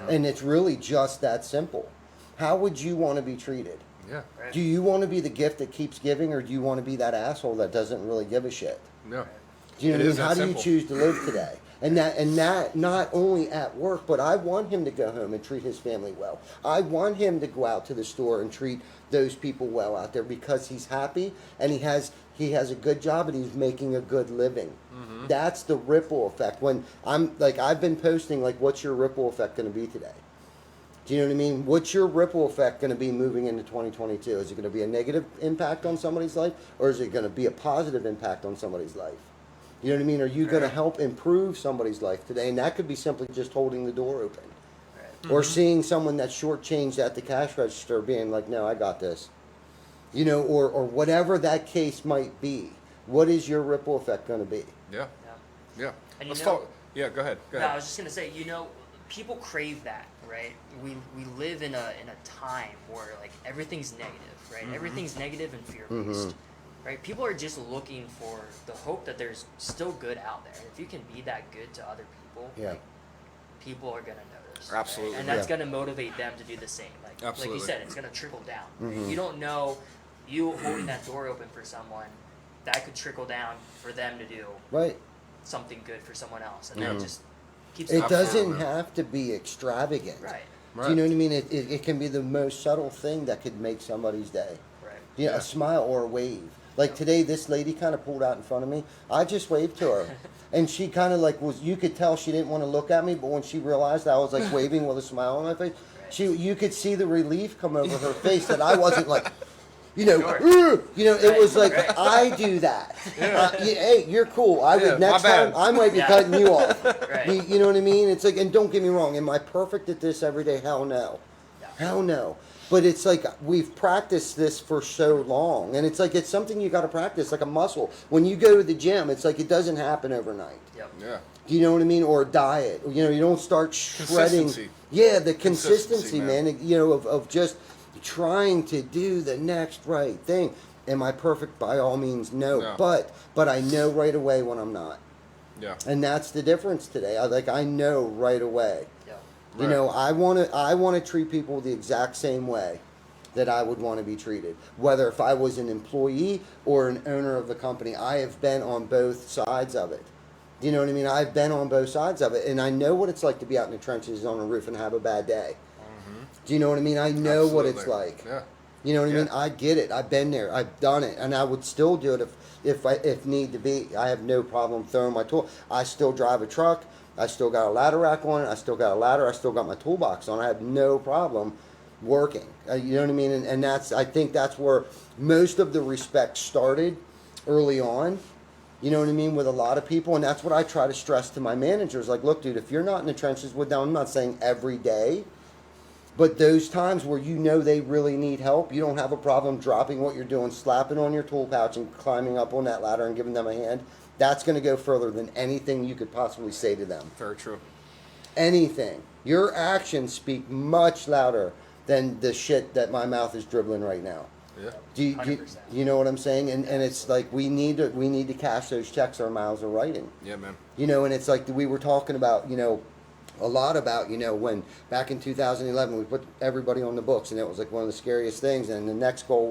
Speaker 2: And it's really just that simple. How would you want to be treated?
Speaker 1: Yeah.
Speaker 4: Right.
Speaker 2: Do you want to be the gift that keeps giving, or do you want to be that asshole that doesn't really give a shit?
Speaker 1: No.
Speaker 2: Do you know
Speaker 1: It
Speaker 2: what I mean?
Speaker 1: is that
Speaker 2: How do you
Speaker 1: simple.
Speaker 2: choose to live today? And that not only at work, but I want him to go home and treat his family well. I want him to go out to the store and treat those people well out there because he's happy and he has a good job and he's making a good living. That's the ripple effect. When I've been posting like, what's your ripple effect going to be today? Do you know what I mean? What's your ripple effect going to be moving into 2022? Is it going to be a negative impact on somebody's life, or is it going to be a positive impact on somebody's life? You know what I mean? Are you going to help improve somebody's life today? And that could be simply just holding the door open.
Speaker 4: Right.
Speaker 2: Or seeing someone that's shortchanged at the cash register being like, no, I got this. You know, or whatever that case might be. What is your ripple effect going to be?
Speaker 1: Yeah.
Speaker 4: Yeah.
Speaker 1: Yeah.
Speaker 4: And
Speaker 1: Let's
Speaker 4: you know-
Speaker 1: talk. Yeah. Go ahead. Go
Speaker 4: No, I
Speaker 1: ahead.
Speaker 4: was just gonna say, you know, people crave that, right? We live in a time where like everything's negative, right? Everything's negative and fear based, right? People are just looking for the hope that there's still good out there. If you can be that good to other people,
Speaker 2: Yeah.
Speaker 4: like, people are gonna notice, right?
Speaker 1: Absolutely.
Speaker 4: And that's
Speaker 2: Yeah.
Speaker 4: gonna motivate them to do the same. Like
Speaker 1: Absolutely.
Speaker 4: you said, it's gonna trickle down. Right? You don't know, you holding that door open for someone, that could trickle down for them to do
Speaker 2: Right.
Speaker 4: something good for someone else, and then it just keeps.
Speaker 2: It
Speaker 1: Absolutely.
Speaker 2: doesn't have to be extravagant.
Speaker 4: Right.
Speaker 2: Do you know what I mean? It can be the most subtle thing that could make somebody's day.
Speaker 4: Right.
Speaker 2: You know,
Speaker 1: Yeah.
Speaker 2: a smile or a wave. Like today, this lady kind of pulled out in front of me. I just waved to her. And she kind of like you could tell she didn't want to look at me, but when she realized I was like waving with a smile on my face, you could see the relief come over her face that I wasn't like, you know,
Speaker 4: Sure.
Speaker 2: you know, it was like,
Speaker 4: Right.
Speaker 2: I do that. Hey, you're cool. I
Speaker 1: Yeah,
Speaker 2: would next
Speaker 1: my bad.
Speaker 2: time, I might be
Speaker 4: Yeah.
Speaker 2: cutting you off.
Speaker 4: Right.
Speaker 2: You know what I mean? It's like, and don't get me wrong, am I perfect at this every day? Hell no.
Speaker 4: Yeah.
Speaker 2: Hell no. But it's like we've practiced this for so long, and it's like it's something you got to practice, like a muscle. When you go to the gym, it's like it doesn't happen overnight.
Speaker 4: Yep.
Speaker 1: Yeah.
Speaker 2: Do you know what I mean? Or a diet. You know, you don't start shredding.
Speaker 1: Consistency.
Speaker 2: Yeah, the
Speaker 1: Consistency,
Speaker 2: consistency, man. You know, of just trying to do the next right thing. Am I perfect? By all means, no.
Speaker 1: No.
Speaker 2: But I know right away when I'm not.
Speaker 1: Yeah.
Speaker 2: And that's the difference today. I know right away.
Speaker 4: Yeah.
Speaker 2: You know, I want to treat people the exact same way that I would want to be treated. Whether if I was an employee or an owner of the company, I have been on both sides of it. You know what I mean? I've been on both sides of it, and I know what it's like to be out in the trenches on a roof and have a bad day. Do you know what I mean? I know what it's like.
Speaker 1: Yeah.
Speaker 2: You know what I mean?
Speaker 1: Yeah.
Speaker 2: I get it. I've been there. I've done it, and I would still do it if need to be. I have no problem throwing my tool. I still drive a truck. I still got a ladder rack on it. I still got a ladder. I still got my toolbox on. I have no problem working. You know what I mean? And I think that's where most of the respect started early on. You know what I mean? With a lot of people, and that's what I try to stress to my managers. Like, look, dude, if you're not in the trenches with them, I'm not saying every day, but those times where you know they really need help, you don't have a problem dropping what you're doing, slapping on your tool pouch and climbing up on that ladder and giving them a hand. That's going to go further than anything you could possibly say to them.
Speaker 1: Very true.
Speaker 2: Anything. Your actions speak much louder than the shit that my mouth is dribbling right now.
Speaker 1: Yeah.
Speaker 2: Do you
Speaker 4: 100%.
Speaker 2: you know what I'm saying? And it's like we need to cash those checks our mouths are writing.
Speaker 1: Yeah, man.
Speaker 2: You know, and it's like we were talking about, you know, a lot about, you know, when back in 2011 we put everybody on the books, and it was like one of the scariest things. And the next goal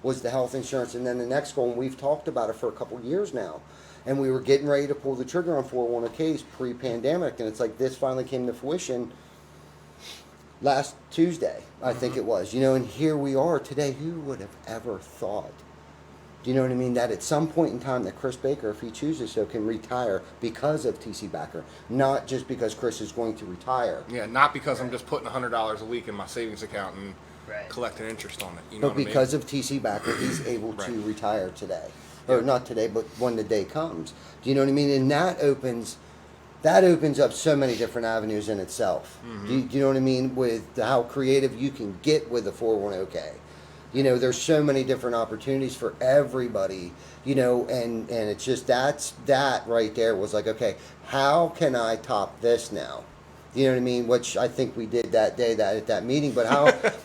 Speaker 2: was the health insurance, and then the next goal, and we've talked about it for a couple of years now. And we were getting ready to pull the trigger on 401ks pre-pandemic, and it's like this finally came to fruition last Tuesday, I think it was. You know, and here we are today. Who would have ever thought? Do you know what I mean? That at some point in time that Chris Baker, if he chooses so, can retire because of TC Backer, not just because Chris is going to retire.
Speaker 1: Yeah, not because I'm just putting $100 a week in my savings account and
Speaker 4: Right.
Speaker 1: collecting interest on it. You know
Speaker 2: But
Speaker 1: what
Speaker 2: because
Speaker 1: I mean?
Speaker 2: of TC Backer, he's able to
Speaker 1: Right.
Speaker 2: retire today. Or not today, but when the day comes. Do you know what I mean? And that opens up so many different avenues in itself. Do you know what I mean? With how creative you can get with a 401k. You know, there's so many different opportunities for everybody, you know, and it's just that right there was like, okay, how can I top this now? You know what I mean? Which I think we did that day at that meeting, but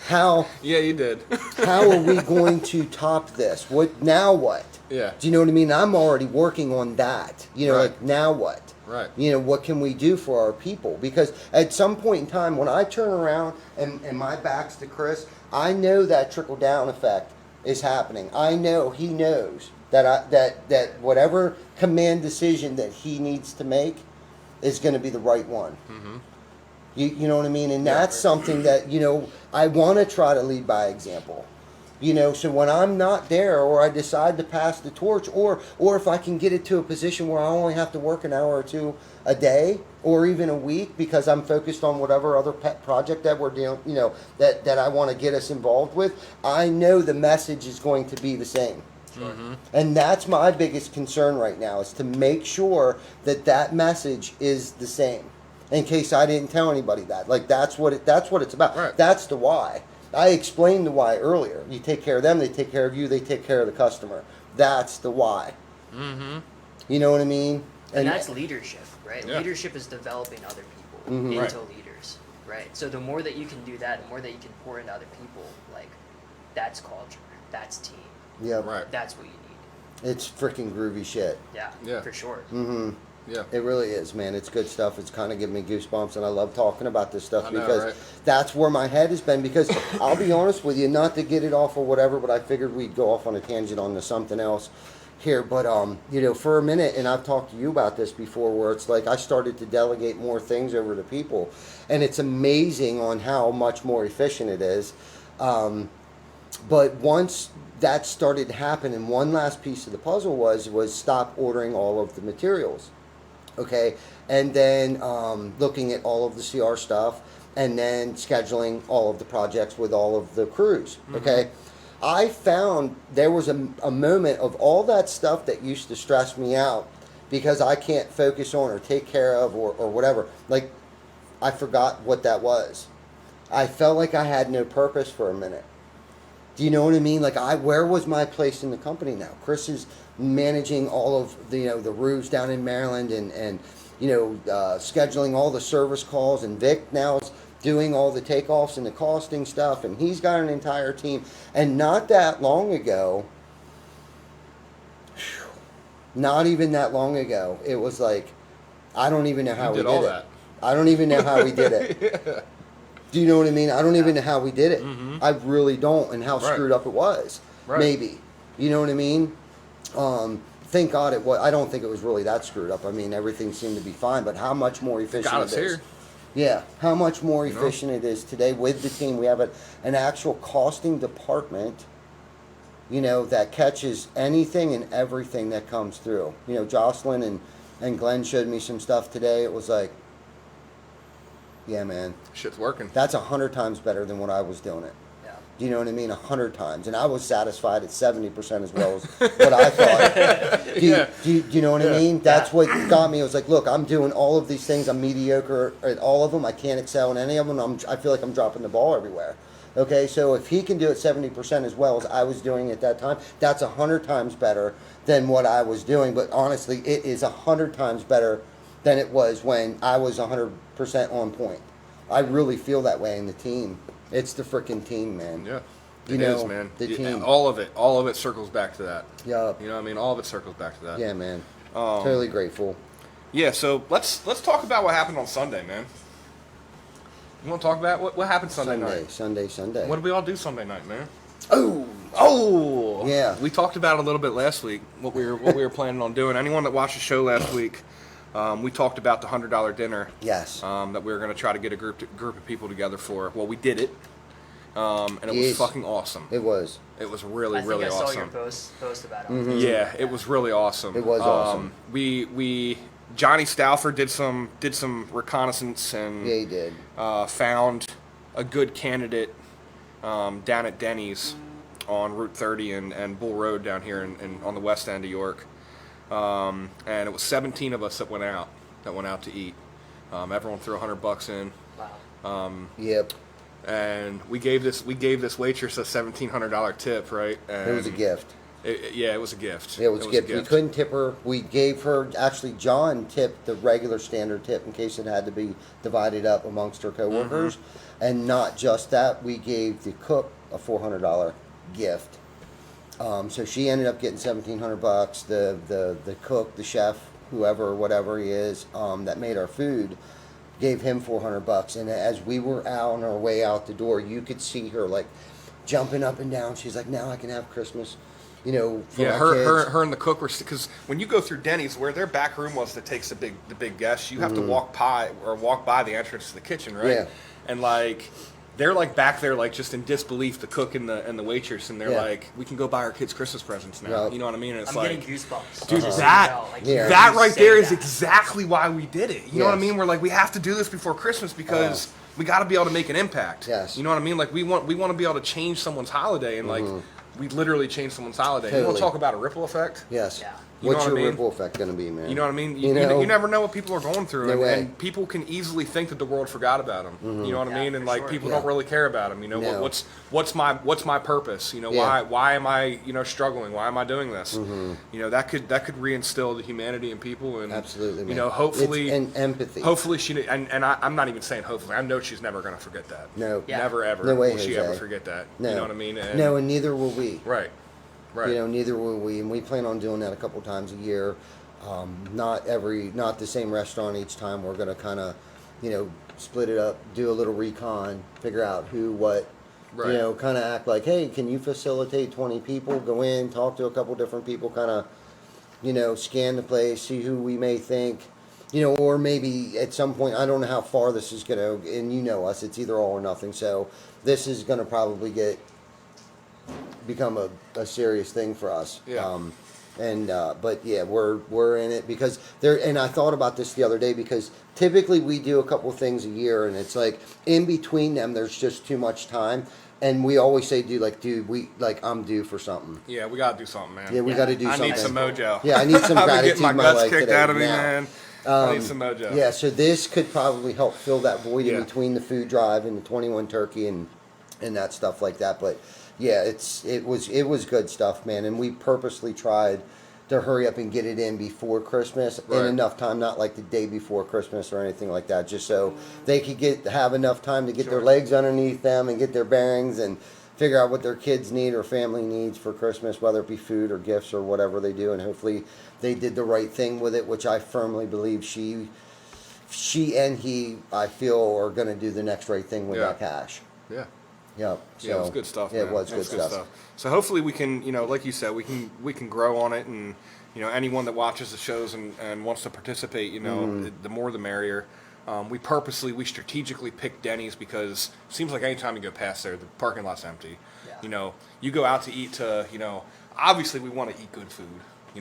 Speaker 2: how
Speaker 1: Yeah, you did.
Speaker 2: how are we going to top this? Now what?
Speaker 1: Yeah.
Speaker 2: Do you know what I mean? I'm already working on that. You know,
Speaker 1: Right.
Speaker 2: like now what?
Speaker 1: Right.
Speaker 2: You know, what can we do for our people? Because at some point in time, when I turn around and my back's to Chris, I know that trickle down effect is happening. I know he knows that that whatever command decision that he needs to make is going to be the right one.
Speaker 1: Mm-hmm.
Speaker 2: You know what I mean? And
Speaker 1: Yeah.
Speaker 2: that's something that, you know, I want to try to lead by example. You know, so when I'm not there, or I decide to pass the torch, or if I can get it to a position where I only have to work an hour or two a day, or even a week, because I'm focused on whatever other pet project that we're dealing, you know, that I want to get us involved with, I know the message is going to be the same. And that's my biggest concern right now, is to make sure that message is the same. In case I didn't tell anybody that, like that's what it's about.
Speaker 1: Right.
Speaker 2: That's the why. I explained the why earlier. You take care of them, they take care of you, they take care of the customer. That's the why.
Speaker 1: Mm-hmm.
Speaker 2: You know what I mean?
Speaker 4: And that's leadership, right?
Speaker 1: Yeah.
Speaker 4: Leadership is developing other people
Speaker 2: Mhm.
Speaker 4: into
Speaker 1: Right.
Speaker 4: leaders, right? So the more that you can do that, the more that you can pour into other people, like that's culture, that's team,
Speaker 2: Yeah,
Speaker 1: Right.
Speaker 4: that's what you need.
Speaker 2: It's freaking groovy shit.
Speaker 4: Yeah,
Speaker 1: Yeah.
Speaker 4: for sure.
Speaker 2: Mm-hmm.
Speaker 1: Yeah.
Speaker 2: It really is, man. It's good stuff. It's kind of giving me goosebumps, and I love talking about this stuff
Speaker 1: I know,
Speaker 2: because
Speaker 1: right?
Speaker 2: that's where my head has been. Because I'll be honest with you, not to get it off or whatever, but I figured we'd go off on a tangent onto something else here. But you know, for a minute, and I've talked to you about this before, where it's like I started to delegate more things over to people, and it's amazing on how much more efficient it is. But once that started to happen, and one last piece of the puzzle was stop ordering all of the materials. Okay, and then looking at all of the CR stuff, and then scheduling all of the projects with all of the crews. Okay, I found there was a moment of all that stuff that used to stress me out because I can't focus on or take care of or whatever. Like, I forgot what that was. I felt like I had no purpose for a minute. Do you know what I mean? Like, where was my place in the company now? Chris is managing all of the, you know, the roofs down in Maryland, and you know, scheduling all the service calls, and Vic now is doing all the takeoffs and the costing stuff, and he's got an entire team. And not that long ago, not even that long ago, it was like I don't even know how we
Speaker 1: did
Speaker 2: did
Speaker 1: all
Speaker 2: it.
Speaker 1: that.
Speaker 2: I don't even know how we did it. Do you know what I mean? I don't even know how we did it. I really don't, and how
Speaker 1: Right.
Speaker 2: screwed up it was.
Speaker 1: Right.
Speaker 2: Maybe. You know what I mean? Thank God it was. I don't think it was really that screwed up. I mean, everything seemed to be fine, but how much more efficient
Speaker 1: Got
Speaker 2: it
Speaker 1: us
Speaker 2: is.
Speaker 1: here.
Speaker 2: Yeah, how much more
Speaker 1: You know?
Speaker 2: efficient it is today with the team. We have an actual costing department, that catches anything and everything that comes through. Jocelyn and Glenn showed me some stuff today. It was like, yeah, man,
Speaker 1: Shit's working.
Speaker 2: that's 100 times better than what I was doing it.
Speaker 4: Yeah.
Speaker 2: Do you know what I mean? 100 times. And I was satisfied at 70% as well as what I thought. Do you know what I mean? That's what got me. It was like, look, I'm doing all of these things. I'm mediocre at all of them. I can't excel in any of them. I feel like I'm dropping the ball everywhere. Okay, so if he can do it 70% as well as I was doing at that time, that's 100 times better than what I was doing. But honestly, it is 100 times better than it was when I was 100% on point. I really feel that way in the team. It's the freaking team, man.
Speaker 1: Yeah.
Speaker 2: You
Speaker 1: It
Speaker 2: know,
Speaker 1: is, man.
Speaker 2: the team.
Speaker 1: All of it circles back to that.
Speaker 2: Yeah.
Speaker 1: You know what I mean? All of it circles back to that.
Speaker 2: Yeah, man. Totally grateful.
Speaker 1: Yeah, so let's talk about what happened on Sunday, man. You want to talk about what happened Sunday night?
Speaker 2: Sunday.
Speaker 1: What did we all do Sunday night, man?
Speaker 2: Oh, yeah.
Speaker 1: We talked about it a little bit last week. What we were planning on doing. Anyone that watched the show last week, we talked about the $100 dinner.
Speaker 2: Yes.
Speaker 1: That we were going to try to get a group of people together for. Well, we did it, and it was
Speaker 2: Yes.
Speaker 1: fucking awesome.
Speaker 2: It was.
Speaker 1: It was really,
Speaker 4: I think
Speaker 1: really
Speaker 4: I saw
Speaker 1: awesome.
Speaker 4: your post about it.
Speaker 2: Mm-hmm.
Speaker 1: Yeah, it was really awesome.
Speaker 2: It was awesome.
Speaker 1: We Johnny Stauffer did some reconnaissance and
Speaker 2: Yeah, he did.
Speaker 1: found a good candidate down at Denny's on Route 30 and Bull Road down here on the west end of York. And it was 17 of us that went out to eat. Everyone threw $100 in.
Speaker 4: Wow.
Speaker 2: Yep.
Speaker 1: And we gave this waitress a $1,700 tip, right? And
Speaker 2: It was a gift.
Speaker 1: It was a gift.
Speaker 2: It was a gift. We couldn't tip her. We gave her, actually, John tipped the regular standard tip in case it had to be divided up amongst her coworkers. And not just that, we gave the cook a $400 gift. So she ended up getting $1,700. The cook, the chef, whoever, whatever he is, that made our food, gave him $400. And as we were out on our way out the door, you could see her like jumping up and down. She's like, now I can have Christmas. For
Speaker 1: Yeah,
Speaker 2: my kids.
Speaker 1: her and the cook were, because when you go through Denny's, where their back room was that takes the big guests, you have to walk by the entrance to the kitchen, right?
Speaker 2: Yeah.
Speaker 1: And like they're like back there, like just in disbelief, the cook and the waitress, and they're
Speaker 2: Yeah.
Speaker 1: like, we can go buy our kids Christmas presents now.
Speaker 2: Right.
Speaker 1: You know what I mean? And it's
Speaker 4: I'm
Speaker 1: like,
Speaker 4: getting goosebumps.
Speaker 1: dude,
Speaker 4: Just so
Speaker 1: that
Speaker 4: you know, like,
Speaker 2: Yeah.
Speaker 4: hearing
Speaker 1: that
Speaker 4: you
Speaker 1: right
Speaker 4: say
Speaker 1: there is
Speaker 4: that.
Speaker 1: exactly why we did it. You know what I
Speaker 2: Yes.
Speaker 1: mean? We're like, we have to do this before Christmas because we got to be able to make an impact.
Speaker 2: Yes.
Speaker 1: You know what I mean? Like we want to be able to change someone's holiday, and like we literally changed someone's holiday. You want
Speaker 2: Totally.
Speaker 1: to talk about a ripple effect?
Speaker 2: Yes.
Speaker 4: Yeah.
Speaker 1: You know
Speaker 2: What's
Speaker 1: what I
Speaker 2: your
Speaker 1: mean?
Speaker 2: ripple effect going to be, man?
Speaker 1: You know what I mean?
Speaker 2: You know?
Speaker 1: You never know what people are going through,
Speaker 2: No
Speaker 1: and,
Speaker 2: way.
Speaker 1: and people can easily think that the world forgot about them. You know what
Speaker 4: Yeah,
Speaker 1: I mean? And
Speaker 4: for
Speaker 1: like
Speaker 4: sure.
Speaker 1: people
Speaker 2: Yeah.
Speaker 1: don't really care about them. You know,
Speaker 2: No.
Speaker 1: what's my purpose? You know,
Speaker 2: Yeah.
Speaker 1: why am I struggling? Why am I doing this? You know, that could reinstill the humanity in people, and
Speaker 2: Absolutely, man.
Speaker 1: You know, hopefully,
Speaker 2: It's an empathy.
Speaker 1: hopefully she and I'm not even saying hopefully. I know she's never going to forget that.
Speaker 2: No.
Speaker 4: Yeah.
Speaker 1: Never ever
Speaker 2: No way,
Speaker 1: will she
Speaker 2: Jose.
Speaker 1: ever forget that.
Speaker 2: No.
Speaker 1: You know what I mean? And,
Speaker 2: No, and neither will we.
Speaker 1: Right. Right.
Speaker 2: Neither will we, and we plan on doing that a couple times a year. Not the same restaurant each time. We're gonna kind of, split it up, do a little recon, figure out who, what,
Speaker 1: Right.
Speaker 2: kind of act like, hey, can you facilitate 20 people? Go in, talk to a couple different people, kind of, scan the place, see who we may think, or maybe at some point, I don't know how far this is gonna, and you know us, it's either all or nothing. So this is gonna probably become a serious thing for us.
Speaker 1: Yeah.
Speaker 2: But yeah, we're in it because and I thought about this the other day because typically we do a couple things a year and it's like in between them there's just too much time, and we always say, I'm due for something.
Speaker 1: Yeah, we got to do something, man.
Speaker 2: Yeah, we got to do
Speaker 1: I
Speaker 2: something.
Speaker 1: need some mojo.
Speaker 2: Yeah, I need some
Speaker 1: I've been
Speaker 2: gratitude
Speaker 1: getting my
Speaker 2: in my
Speaker 1: guts
Speaker 2: life
Speaker 1: kicked
Speaker 2: today,
Speaker 1: out of me,
Speaker 2: now.
Speaker 1: man. I need some mojo.
Speaker 2: Yeah, so this could probably help fill that void
Speaker 1: Yeah.
Speaker 2: in between the food drive and the 21 turkey and that stuff like that. But yeah, it was good stuff, man. And we purposely tried to hurry up and get it in before Christmas in
Speaker 1: Right.
Speaker 2: enough time, not like the day before Christmas or anything like that, just so they could have enough time to get their legs underneath them and get their bearings and figure out what their kids need or family needs for Christmas, whether it be food or gifts or whatever they do, and hopefully they did the right thing with it, which I firmly believe she and he, I feel, are going to do the next right thing with that cash.
Speaker 1: Yeah.
Speaker 2: Yep. So,
Speaker 1: Yeah, it was good stuff.
Speaker 2: Yeah,
Speaker 1: Man.
Speaker 2: it was good stuff.
Speaker 1: So hopefully we can, like you said, we can grow on it, and anyone that watches the shows and wants to participate, the more the merrier. We strategically picked Denny's because it seems like anytime you go past there, the parking lot's empty.
Speaker 4: Yeah.
Speaker 1: You go out to eat obviously we want to eat good food.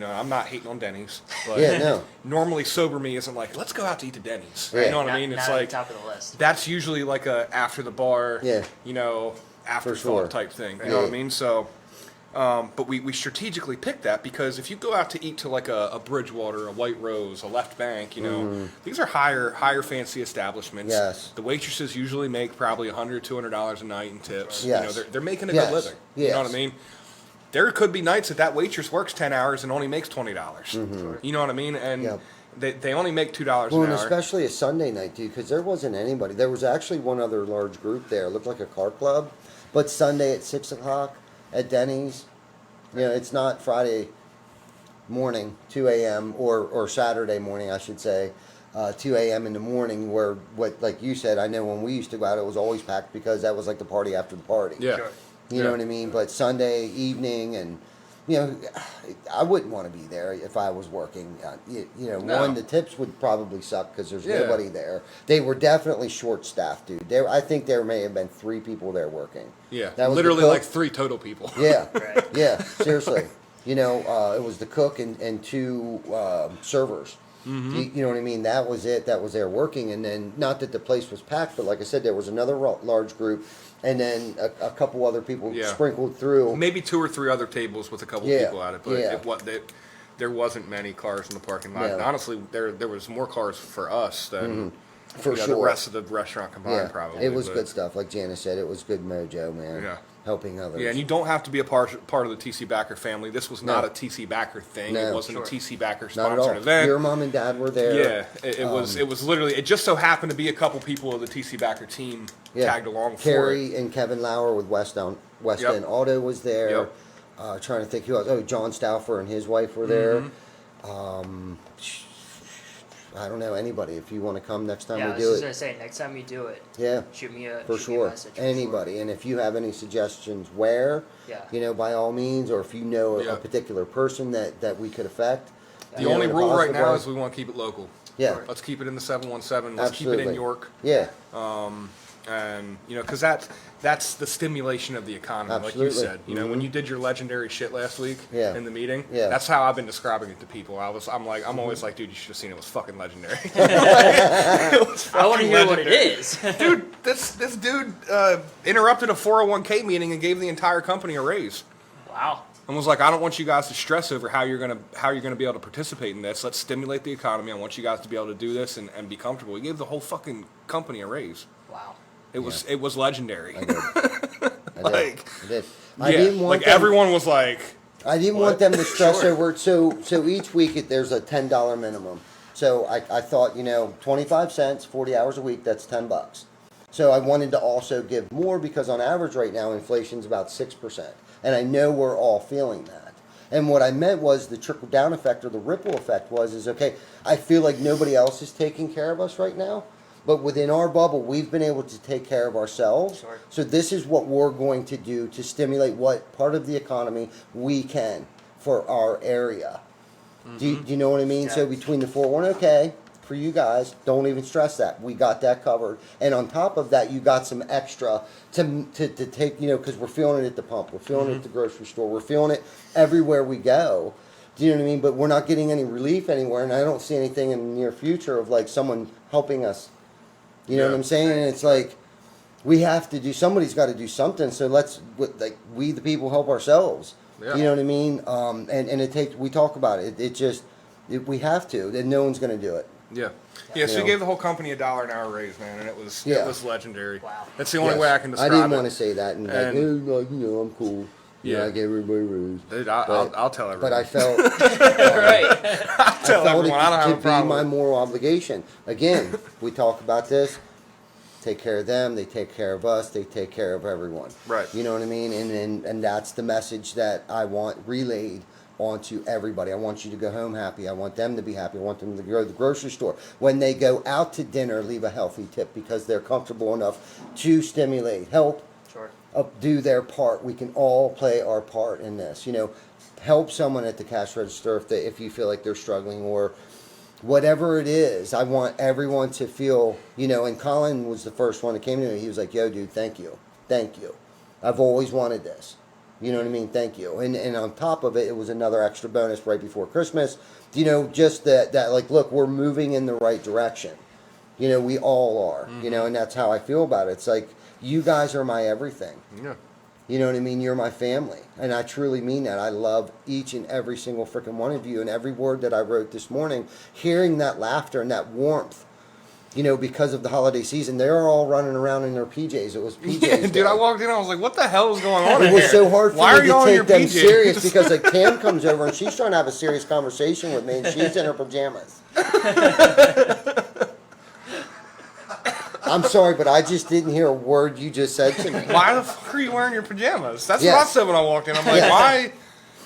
Speaker 1: I'm not hating on Denny's, but normally sober me isn't like, let's go out to eat to Denny's.
Speaker 2: Yeah.
Speaker 1: You know what I mean? It's
Speaker 4: not
Speaker 1: like
Speaker 4: at the top of the list.
Speaker 1: that's usually like a after the bar, after
Speaker 2: sure.
Speaker 1: type thing. You know what I mean? So, but we strategically picked that because if you go out to eat to like a Bridgewater, a White Rose, a Left Bank, these are higher fancy establishments.
Speaker 2: Yes.
Speaker 1: The waitresses usually make probably $100, $200 a night in tips.
Speaker 2: Yes.
Speaker 1: They're making a good living.
Speaker 2: Yes.
Speaker 1: You know what I mean? There could be nights that waitress works 10 hours and only makes $20. You know what I mean? And they only make $2 an hour.
Speaker 2: And especially a Sunday night, dude, because there wasn't anybody. There was actually one other large group there. It looked like a car club. But Sunday at 6 o'clock at Denny's, it's not Friday morning, 2 a.m., or Saturday morning, I should say, 2 a.m. in the morning, where, like you said, I know when we used to go out, it was always packed because that was like the party after the party.
Speaker 1: Yeah.
Speaker 4: Sure.
Speaker 2: You know what I mean? But Sunday evening, and I wouldn't want to be there if I was working. One, the tips would probably suck because there's nobody there. They were definitely short-staffed, dude. I think there may have been 3 people there working.
Speaker 1: Yeah,
Speaker 2: That was
Speaker 1: literally
Speaker 2: the cook.
Speaker 1: like 3 total people.
Speaker 2: Yeah,
Speaker 4: Right.
Speaker 2: yeah, seriously. It was the cook and 2 servers. You know what I mean? That was it. That was there working. And then, not that the place was packed, but like I said, there was another large group, and then a couple other people sprinkled through.
Speaker 1: Maybe 2 or 3 other tables with a couple people at it, but there wasn't many cars in the parking lot.
Speaker 2: No.
Speaker 1: And honestly, there was more cars for us than
Speaker 2: For
Speaker 1: the
Speaker 2: sure.
Speaker 1: rest of the restaurant combined, probably.
Speaker 2: It was
Speaker 1: but-
Speaker 2: good stuff. Like Janice said, it was good mojo, man.
Speaker 1: Yeah.
Speaker 2: Helping others.
Speaker 1: Yeah, and you don't have to be a part of the TC Backer family. This was not a TC Backer thing.
Speaker 2: No.
Speaker 1: It wasn't
Speaker 4: Sure.
Speaker 1: a TC Backer
Speaker 2: Not at all.
Speaker 1: sponsored event.
Speaker 2: Your mom and dad were there.
Speaker 1: Yeah, it was literally. It just so happened to be a couple people of the TC Backer team tagged along for it.
Speaker 2: Carrie and Kevin Lauer with West End Auto was there.
Speaker 1: Yep.
Speaker 2: Trying to think who else. Oh, John Stauffer and his wife were there. I don't know anybody. If you want to come next time
Speaker 4: Yeah, I
Speaker 2: we
Speaker 4: was
Speaker 2: do
Speaker 4: just
Speaker 2: it.
Speaker 4: gonna say next time you do it,
Speaker 2: Yeah.
Speaker 4: shoot me a
Speaker 2: For
Speaker 4: shoot me a
Speaker 2: sure.
Speaker 4: message.
Speaker 2: Anybody. And if you have any suggestions where,
Speaker 4: Yeah.
Speaker 2: by all means, or if you know a
Speaker 1: Yeah.
Speaker 2: particular person that we could affect.
Speaker 1: The
Speaker 2: in a
Speaker 1: only rule right
Speaker 2: positive
Speaker 1: now
Speaker 2: way.
Speaker 1: is we want to keep it local.
Speaker 2: Yeah.
Speaker 1: Let's keep it in the 717. Let's keep it
Speaker 2: Absolutely.
Speaker 1: in York.
Speaker 2: Yeah.
Speaker 1: And because that's the stimulation of the economy, like you
Speaker 2: Absolutely.
Speaker 1: said. When you did your legendary shit last week in the meeting, that's how I've been describing it to people. I'm always like, dude, you should have seen it. It was fucking legendary. It was
Speaker 4: I want to
Speaker 1: fucking
Speaker 4: hear what it
Speaker 1: legendary.
Speaker 4: is.
Speaker 1: Dude, this dude interrupted a 401k meeting and gave the entire company a raise.
Speaker 4: Wow.
Speaker 1: And was like, I don't want you guys to stress over how you're gonna be able to participate in this. Let's stimulate the economy. I want you guys to be able to do this and be comfortable. He gave the whole fucking company a raise.
Speaker 4: Wow.
Speaker 1: It was legendary.
Speaker 2: I did.
Speaker 1: Like,
Speaker 2: I did.
Speaker 1: yeah,
Speaker 2: I didn't want
Speaker 1: like
Speaker 2: them,
Speaker 1: everyone was like,
Speaker 2: I didn't
Speaker 1: what?
Speaker 2: want them to stress
Speaker 1: Sure.
Speaker 2: over it. So each week there's a $10 minimum. So I thought, 25 cents, 40 hours a week, that's $10. So I wanted to also give more because on average right now inflation's about 6%. And I know we're all feeling that. And what I meant was the trickle down effect or the ripple effect is okay, I feel like nobody else is taking care of us right now. But within our bubble, we've been able to take care of ourselves.
Speaker 4: Sure.
Speaker 2: So this is what we're going to do to stimulate what part of the economy we can for our area. Do you know what I mean?
Speaker 4: Yeah.
Speaker 2: So between the 401k, for you guys, don't even stress that. We got that covered. And on top of that, you got some extra to take, because we're feeling it at the pump. We're feeling it at the grocery store. We're feeling it everywhere we go. Do you know what I mean? But we're not getting any relief anywhere. And I don't see anything in the near future of like someone helping us. You know what I'm saying? And it's like, we have to do, somebody's got to do something. So we the people help ourselves.
Speaker 1: Yeah.
Speaker 2: You know what I mean? And it takes, we talk about it. We have to, and no one's going to do it.
Speaker 1: yeah. So
Speaker 2: You
Speaker 1: he
Speaker 2: know.
Speaker 1: gave the whole company $1 an hour raise, man, and it was legendary.
Speaker 4: Wow.
Speaker 1: That's the only
Speaker 2: Yes.
Speaker 1: way I can describe
Speaker 2: I didn't
Speaker 1: it.
Speaker 2: want to say that and
Speaker 1: And-
Speaker 2: I'm cool.
Speaker 1: Yeah.
Speaker 2: I gave everybody a raise.
Speaker 1: Dude,
Speaker 2: But-
Speaker 1: I'll tell everyone.
Speaker 2: But I felt
Speaker 4: Right.
Speaker 1: I'll tell
Speaker 2: I felt
Speaker 1: everyone. I don't
Speaker 2: it
Speaker 1: have
Speaker 2: to
Speaker 1: a
Speaker 2: be
Speaker 1: problem.
Speaker 2: my moral obligation. Again, we talk about this. take care of them, they take care of us, they take care of everyone.
Speaker 1: Right.
Speaker 2: You know what I mean? And that's the message that I want relayed onto everybody. I want you to go home happy. I want them to be happy. I want them to go to the grocery store. When they go out to dinner, leave a healthy tip because they're comfortable enough to stimulate, help,
Speaker 4: Sure.
Speaker 2: do their part. We can all play our part in this. You know, help someone at the cash register if you feel like they're struggling or whatever it is. I want everyone to feel, you know, and Colin was the first one that came to me. He was like, yo, dude, thank you. Thank you. I've always wanted this. You know what I mean? Thank you. And on top of it, it was another extra bonus right before Christmas. You know, just that like, look, we're moving in the right direction. You know, we all are, you know, and that's how I feel about it. It's like, you guys are my everything.
Speaker 1: Yeah.
Speaker 2: You know what I mean? You're my family. And I truly mean that. I love each and every single freaking one of you. And every word that I wrote this morning, hearing that laughter and that warmth, you know, because of the holiday season, they're all running around in their PJs. It was PJs.
Speaker 1: Yeah, dude,
Speaker 2: day.
Speaker 1: I walked in, I was like, what the hell is going on in
Speaker 2: It was
Speaker 1: here?
Speaker 2: so hard for
Speaker 1: Why are
Speaker 2: me
Speaker 1: you
Speaker 2: to
Speaker 1: all in your
Speaker 2: take them
Speaker 1: PJs?
Speaker 2: serious because like Cam comes over and she's trying to have a serious conversation with me and she's in her pajamas. I'm sorry, but I just didn't hear a word you just said to me.
Speaker 1: Why the fuck are you wearing your pajamas? That's
Speaker 2: Yes.
Speaker 1: what I said when I walked in. I'm like,
Speaker 2: Yes.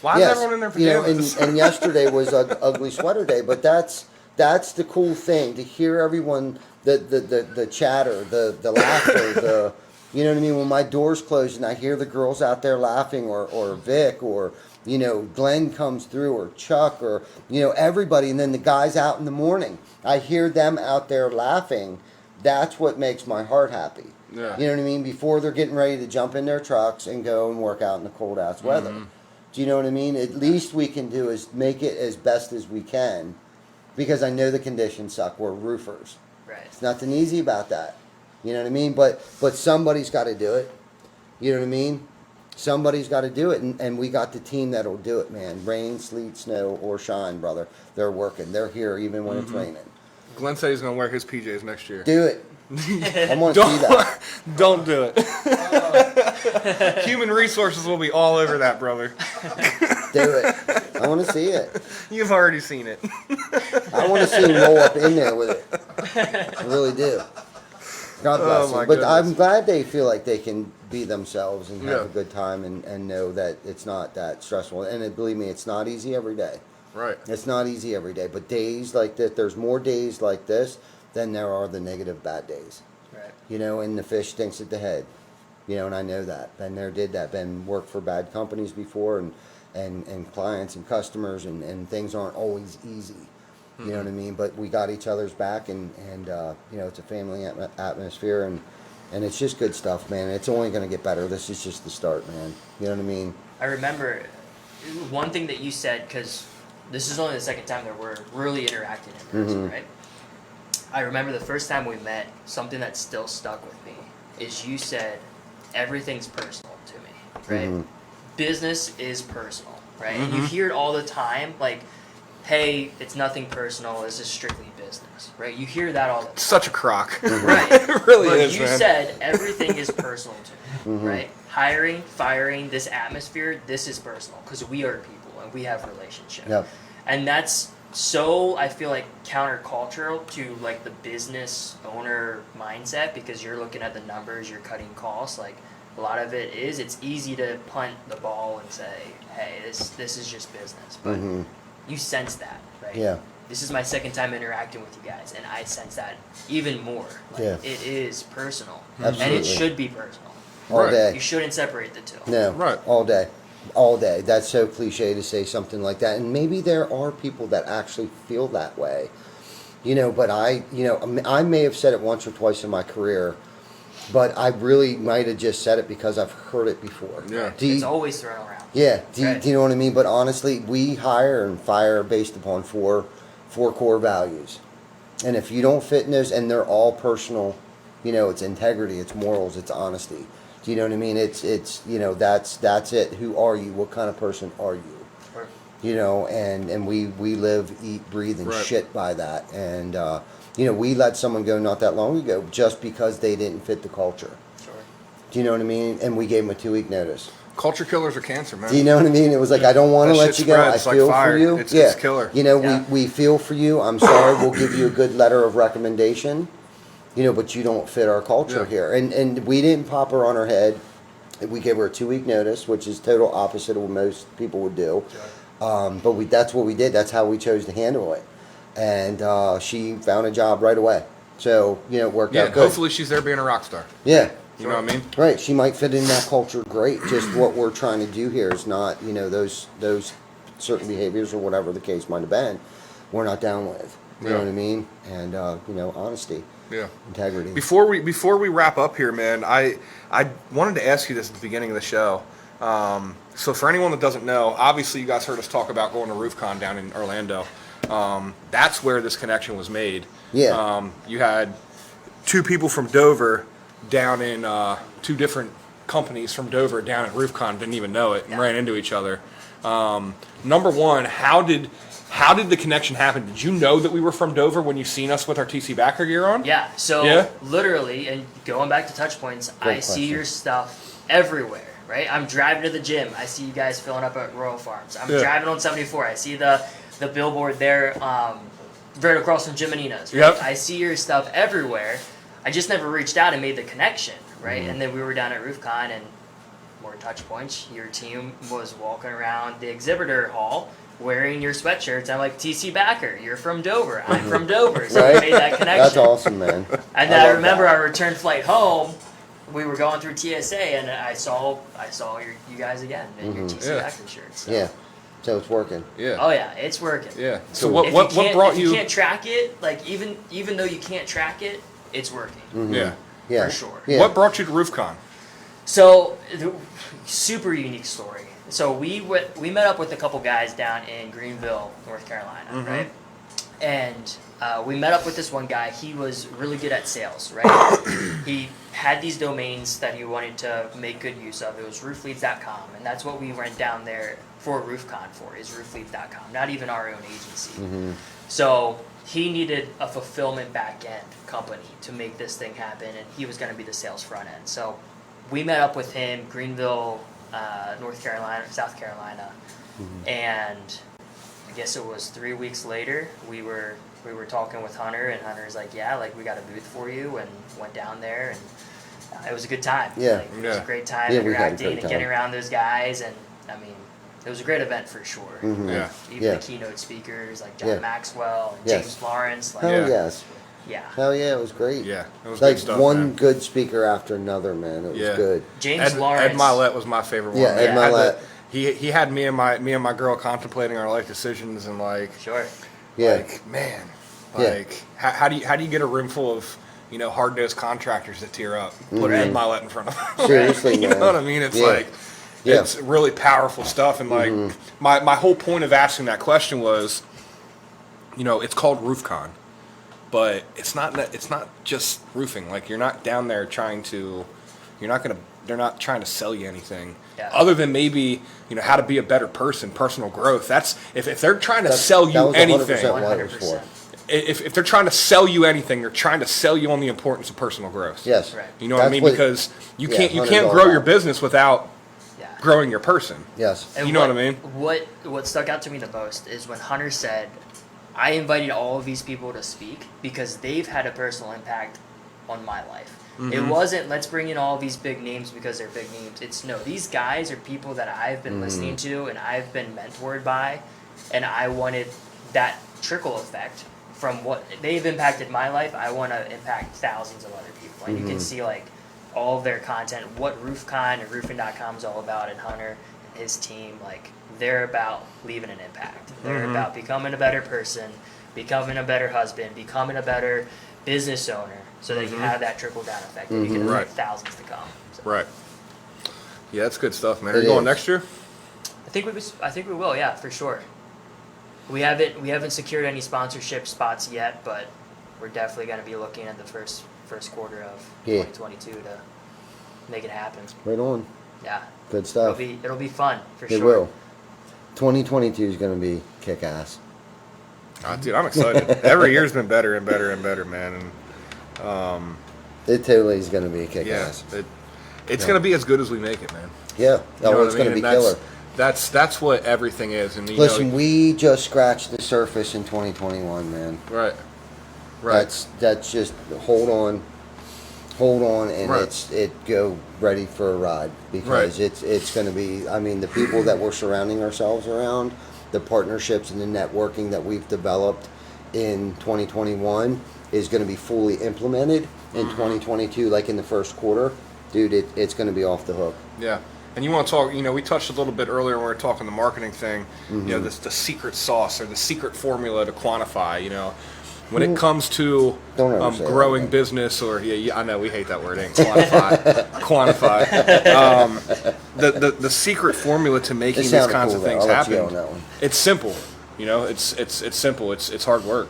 Speaker 1: why is everyone in their pajamas?
Speaker 2: You know, and yesterday was ugly sweater day, but that's the cool thing to hear everyone the chatter, the laughter, you know what I mean. When my door's closed and I hear the girls out there laughing, or Vic, or you know Glenn comes through, or Chuck, or you know everybody, and then the guys out in the morning, I hear them out there laughing. That's what makes my heart happy.
Speaker 1: Yeah.
Speaker 2: You know what I mean? Before they're getting ready to jump in their trucks and go and work out in the cold ass weather. Do you know what I mean? At least we can do is make it as best as we can, because I know the conditions suck. We're roofers.
Speaker 4: Right.
Speaker 2: It's nothing easy about that. You know what I mean? But somebody's got to do it. You know what I mean? Somebody's got to do it, and we got the team that'll do it, man. Rain, sleet, snow, or shine, brother. They're working. They're here even when it's raining.
Speaker 1: Glenn said he's going to wear his PJs next year.
Speaker 2: Do it. I want to see that.
Speaker 1: Don't do it. Human resources will be all over that, brother.
Speaker 2: Do it. I want to see it.
Speaker 1: You've already seen it.
Speaker 2: I want to see him roll up in there with it. I really do. God bless
Speaker 1: my
Speaker 2: them. But I'm
Speaker 1: goodness.
Speaker 2: glad they feel like they can be themselves and have
Speaker 1: Yeah.
Speaker 2: a good time and know that it's not that stressful. And believe me, it's not easy every day.
Speaker 1: Right.
Speaker 2: It's not easy every day. But days like this, there's more days like this than there are the negative bad days.
Speaker 4: Right.
Speaker 2: You know, and the fish stinks at the head. You know, and I know that. Been there, did that. Been worked for bad companies before, and clients and customers, and things aren't always easy. You know what I mean? But we got each other's back, and you know, it's a family atmosphere, and it's just good stuff, man. It's only going to get better. This is just the start, man. You know what I mean?
Speaker 4: I remember one thing that you said, because this is only the second time that we're really interacting in person, right? I remember the first time we met, something that still stuck with me is you said, everything's personal to me, right? Business is personal, right? And you hear it all the time, like, hey, it's nothing personal, this is strictly business, right? You hear that all the time.
Speaker 1: Such a crock.
Speaker 4: Right.
Speaker 1: It really
Speaker 4: But
Speaker 1: is,
Speaker 4: you
Speaker 1: man.
Speaker 4: said everything is personal to me, right? Hiring, firing, this atmosphere, this is personal because we are people and we have relationships.
Speaker 2: Yep.
Speaker 4: And that's so, I feel like, countercultural to like the business owner mindset, because you're looking at the numbers, you're cutting costs. Like a lot of it is, it's easy to punt the ball and say, hey, this is just business. But you sense that, right?
Speaker 2: Yeah.
Speaker 4: This is my second time interacting with you guys, and I sense that even more. Like,
Speaker 2: Yeah.
Speaker 4: it is personal.
Speaker 2: Absolutely.
Speaker 4: And it should be personal.
Speaker 2: All
Speaker 1: Right.
Speaker 2: day.
Speaker 4: You shouldn't separate the two.
Speaker 2: No.
Speaker 1: Right.
Speaker 2: All day. All day. That's so cliche to say something like that. And maybe there are people that actually feel that way. You know, but I may have said it once or twice in my career, but I really might have just said it because I've heard it before.
Speaker 1: Yeah.
Speaker 4: It's always thrown around.
Speaker 2: Yeah. Do
Speaker 4: Right.
Speaker 2: you know what I mean? But honestly, we hire and fire based upon four core values. And if you don't fit in those, and they're all personal, you know, it's integrity, it's morals, it's honesty. Do you know what I mean? It's you know, that's it. Who are you? What kind of person are you?
Speaker 4: Or-
Speaker 2: You know, and we live, eat, breathe, and
Speaker 1: Right.
Speaker 2: shit by that. And you know, we let someone go not that long ago just because they didn't fit the culture.
Speaker 4: Sure.
Speaker 2: Do you know what I mean? And we gave them a 2-week notice.
Speaker 1: Culture killers are cancer, man.
Speaker 2: Do you know what I mean? It was like, I don't want to
Speaker 1: That
Speaker 2: let
Speaker 1: shit
Speaker 2: you go. I
Speaker 1: spreads like
Speaker 2: feel
Speaker 1: fire.
Speaker 2: for you.
Speaker 1: It's killer.
Speaker 2: You know,
Speaker 4: Yeah.
Speaker 2: we feel for you. I'm sorry. We'll give you a good letter of recommendation. but you don't fit our culture
Speaker 1: Yeah.
Speaker 2: here. And we didn't pop her on her head. We gave her a 2-week notice, which is total opposite of what most people would do. But that's what we did. That's how we chose to handle it. And she found a job right away. So, it worked out
Speaker 1: and
Speaker 2: good.
Speaker 1: hopefully she's there being a rock star.
Speaker 2: Yeah.
Speaker 1: You know what I mean?
Speaker 2: Right. She might fit in that culture great. Just what we're trying to do here is not, those certain behaviors or whatever the case might have been, we're not down with. You know what I mean? And, honesty.
Speaker 1: Yeah.
Speaker 2: Integrity.
Speaker 1: Before we wrap up here, man, I wanted to ask you this at the beginning of the show. So for anyone that doesn't know, obviously you guys heard us talk about going to RoofCon down in Orlando. That's where this connection was made.
Speaker 2: Yeah.
Speaker 1: You had 2 people from Dover down in 2 different companies from Dover down at RoofCon, didn't even know it, and ran into each other. Number one, how did the connection happen? Did you know that we were from Dover when you seen us with our TC Backer gear on?
Speaker 4: Yeah. So literally, and going back to touch points, I see your stuff everywhere. Right. I'm driving to the gym. I see you guys filling up at Royal Farms. I'm driving on 74. I see the billboard there, right across from Jimenina's. Right?
Speaker 1: Yep.
Speaker 4: I see your stuff everywhere. I just never reached out and made the connection. Right. And then we were down at RoofCon and more touch points. Your team was walking around the exhibitor hall wearing your sweatshirts. I'm like, TC Backer, you're from Dover. I'm from Dover. So we made that connection.
Speaker 2: That's awesome, man.
Speaker 4: And then I
Speaker 2: love
Speaker 4: remember
Speaker 2: that.
Speaker 4: our return flight home, we were going through TSA, and I saw you guys again in your TC Backer shirts. So.
Speaker 2: Yeah. So it's working.
Speaker 1: Yeah.
Speaker 4: Oh yeah, it's working.
Speaker 1: Yeah. So
Speaker 2: Cool.
Speaker 1: what brought
Speaker 4: if
Speaker 1: you?
Speaker 4: you can't track it, like even though you can't track it, it's working
Speaker 1: Yeah.
Speaker 2: Yeah.
Speaker 4: for sure.
Speaker 2: Yeah.
Speaker 1: What brought you to RoofCon?
Speaker 4: So, super unique story. So we met up with a couple guys down in Greenville, North Carolina, right? And we met up with this one guy. He was really good at sales, right? He had these domains that he wanted to make good use of. It was roofleads.com, and that's what we went down there for RoofCon for, is roofleads.com, not even our own agency. So he needed a fulfillment back-end company to make this thing happen, and he was going to be the sales front end. So we met up with him, Greenville, North Carolina, South Carolina, and I guess it was 3 weeks later, we were talking with Hunter, and Hunter's like, yeah, like we got a booth for you, and went down there, and it was a good time.
Speaker 2: Yeah.
Speaker 4: Like, it was a great time
Speaker 2: Yeah, we had a
Speaker 4: interacting
Speaker 2: great
Speaker 4: and
Speaker 2: time.
Speaker 4: getting around those guys, and I mean, it was a great event for sure.
Speaker 1: Yeah.
Speaker 4: Even
Speaker 2: Yeah.
Speaker 4: the keynote speakers like John
Speaker 2: Yeah.
Speaker 4: Maxwell and
Speaker 2: Yes.
Speaker 4: James Lawrence, like
Speaker 2: Hell yes.
Speaker 4: yeah.
Speaker 2: Hell yeah, it was great.
Speaker 1: Yeah. It was
Speaker 2: Like
Speaker 1: good stuff,
Speaker 2: one
Speaker 1: man.
Speaker 2: good speaker after another, man. It was
Speaker 1: Yeah.
Speaker 2: good.
Speaker 4: James Lawrence.
Speaker 1: Ed Milet was my favorite one.
Speaker 2: Yeah,
Speaker 1: man.
Speaker 2: Ed
Speaker 1: Had the-
Speaker 2: Milet.
Speaker 1: He had me and my girl contemplating our life decisions, and like,
Speaker 4: Sure.
Speaker 2: Yeah.
Speaker 1: like man,
Speaker 2: Yeah.
Speaker 1: like how do you get a room full of hard nosed contractors to tear up? Put Ed Milet in front of them.
Speaker 2: Seriously,
Speaker 1: You
Speaker 2: man.
Speaker 1: know what I mean? It's
Speaker 2: Yeah.
Speaker 1: like
Speaker 2: Yeah.
Speaker 1: it's really powerful stuff, and like my whole point of asking that question was, it's called RoofCon, but it's not just roofing. Like you're not down there they're not trying to sell you anything.
Speaker 4: Yeah.
Speaker 1: Other than maybe, how to be a better person, personal growth. That's if they're trying to sell
Speaker 2: That
Speaker 1: you
Speaker 2: was 100%
Speaker 1: anything.
Speaker 2: what it was for.
Speaker 4: 100%.
Speaker 1: If they're trying to sell you anything, they're trying to sell you on the importance of personal growth.
Speaker 2: Yes.
Speaker 4: Right.
Speaker 1: You know what I
Speaker 2: That's
Speaker 1: mean?
Speaker 2: what-
Speaker 1: Because you
Speaker 2: yeah,
Speaker 1: can't
Speaker 2: Hunter's all
Speaker 1: grow your
Speaker 2: about.
Speaker 1: business without
Speaker 4: Yeah.
Speaker 1: growing your person.
Speaker 2: Yes.
Speaker 4: And
Speaker 1: You know what I mean?
Speaker 4: What stuck out to me the most is when Hunter said, I invited all of these people to speak because they've had a personal impact on my life. It wasn't, let's bring in all these big names because they're big names. It's, no, these guys are people that I've been listening to and I've been mentored by, and I wanted that trickle effect from what they've impacted my life. I want to impact thousands of other people. And you can see, like, all of their content, what RoofCon and roofing.com is all about, and Hunter and his team, like, they're about leaving an impact. They're about becoming a better person, becoming a better husband, becoming a better business owner, so they can have that trickle down effect and you can
Speaker 1: Right.
Speaker 4: affect thousands to come. So
Speaker 1: Right. Yeah, that's good stuff, man.
Speaker 2: It
Speaker 1: Are you going
Speaker 2: is.
Speaker 1: next year?
Speaker 4: I think we will, yeah, for sure. We haven't secured any sponsorship spots yet, but we're definitely going to be looking at the first quarter of
Speaker 2: Yeah.
Speaker 4: 2022 to make it happen.
Speaker 2: Right on.
Speaker 4: Yeah,
Speaker 2: Good stuff.
Speaker 4: it'll be fun for
Speaker 2: It
Speaker 4: sure.
Speaker 2: will. 2022 is going to be kick ass.
Speaker 1: Dude, I'm excited. Every year's been better and better and better, man. And
Speaker 2: It totally is going to be kick
Speaker 1: yeah,
Speaker 2: ass.
Speaker 1: it's
Speaker 2: Yeah.
Speaker 1: going to be as good as we make it, man.
Speaker 2: Yeah.
Speaker 1: You know
Speaker 2: Oh,
Speaker 1: what
Speaker 2: it's
Speaker 1: I
Speaker 2: going to
Speaker 1: mean?
Speaker 2: be
Speaker 1: And
Speaker 2: killer.
Speaker 1: That's what everything is. And
Speaker 2: Listen, we just scratched the surface in 2021, man.
Speaker 1: right. Right.
Speaker 2: That's just hold on, and
Speaker 1: Right.
Speaker 2: it go ready for a ride, because
Speaker 1: Right.
Speaker 2: it's going to be. I mean, the people that we're surrounding ourselves around, the partnerships and the networking that we've developed in 2021 is going to be fully implemented in 2022, like in the first quarter. Dude, it's going to be off the hook.
Speaker 1: Yeah. And you want to talk, we touched a little bit earlier when we were talking the marketing thing, this the secret sauce or the secret formula to quantify, when it comes to
Speaker 2: Don't ever say that
Speaker 1: growing
Speaker 2: again.
Speaker 1: business or, I know we hate that word, ain't quantify, quantify. The secret formula to making
Speaker 2: It
Speaker 1: these
Speaker 2: sounded
Speaker 1: kinds
Speaker 2: cool,
Speaker 1: of things
Speaker 2: though. I'll let you
Speaker 1: happen,
Speaker 2: go on that one.
Speaker 1: it's simple, it's simple, it's hard work,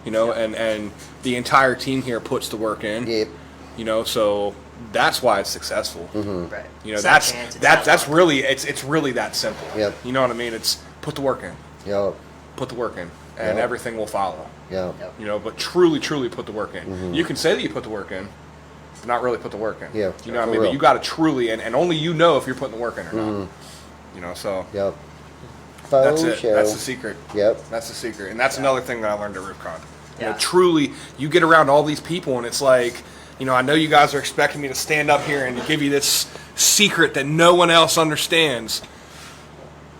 Speaker 1: and the entire team here puts the work in.
Speaker 2: Yep.
Speaker 1: So that's why it's successful.
Speaker 4: Right. It's not
Speaker 1: That's
Speaker 4: chance, it's not luck.
Speaker 1: really it's really that simple.
Speaker 2: Yep.
Speaker 1: You know what I mean? It's put the work in,
Speaker 2: Yep.
Speaker 1: put the work in, and
Speaker 2: Yep.
Speaker 1: everything will follow.
Speaker 2: Yep.
Speaker 4: Yep.
Speaker 1: But truly put the work in. You can say that you put the work in, but not really put the work in.
Speaker 2: Yeah,
Speaker 1: You know what I
Speaker 2: for
Speaker 1: mean?
Speaker 2: real.
Speaker 1: But you got to truly, and only you know if you're putting the work in or not. So
Speaker 2: Yep.
Speaker 1: that's it.
Speaker 2: Show.
Speaker 1: That's the secret.
Speaker 2: Yep.
Speaker 1: That's the secret, and that's another thing that I learned at RoofCon.
Speaker 4: Yeah.
Speaker 1: Truly, you get around all these people, and it's like, I know you guys are expecting me to stand up here and give you this secret that no one else understands.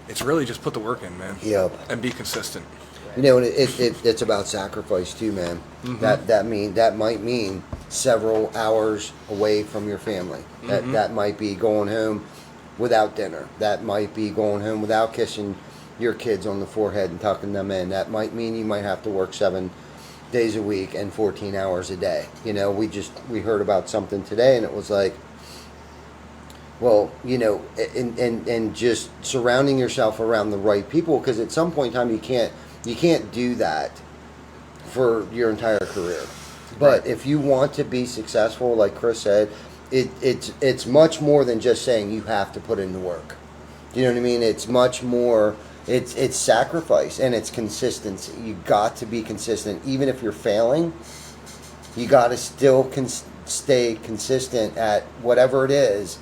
Speaker 1: It's really just put the work in, man.
Speaker 2: Yep.
Speaker 1: And be consistent.
Speaker 2: And it's about sacrifice too, man. That might mean several hours away from your family. That might be going home without dinner. That might be going home without kissing your kids on the forehead and tucking them in. That might mean you might have to work 7 days a week and 14 hours a day. We heard about something today, and it was like, well, and just surrounding yourself around the right people, because at some point in time you can't do that for your entire career. But if you want to be successful, like Chris said, it's much more than just saying you have to put in the work. Do you know what I mean? It's much more. It's sacrifice, and it's consistency. You got to be consistent, even if you're failing. You got to still stay consistent at whatever it is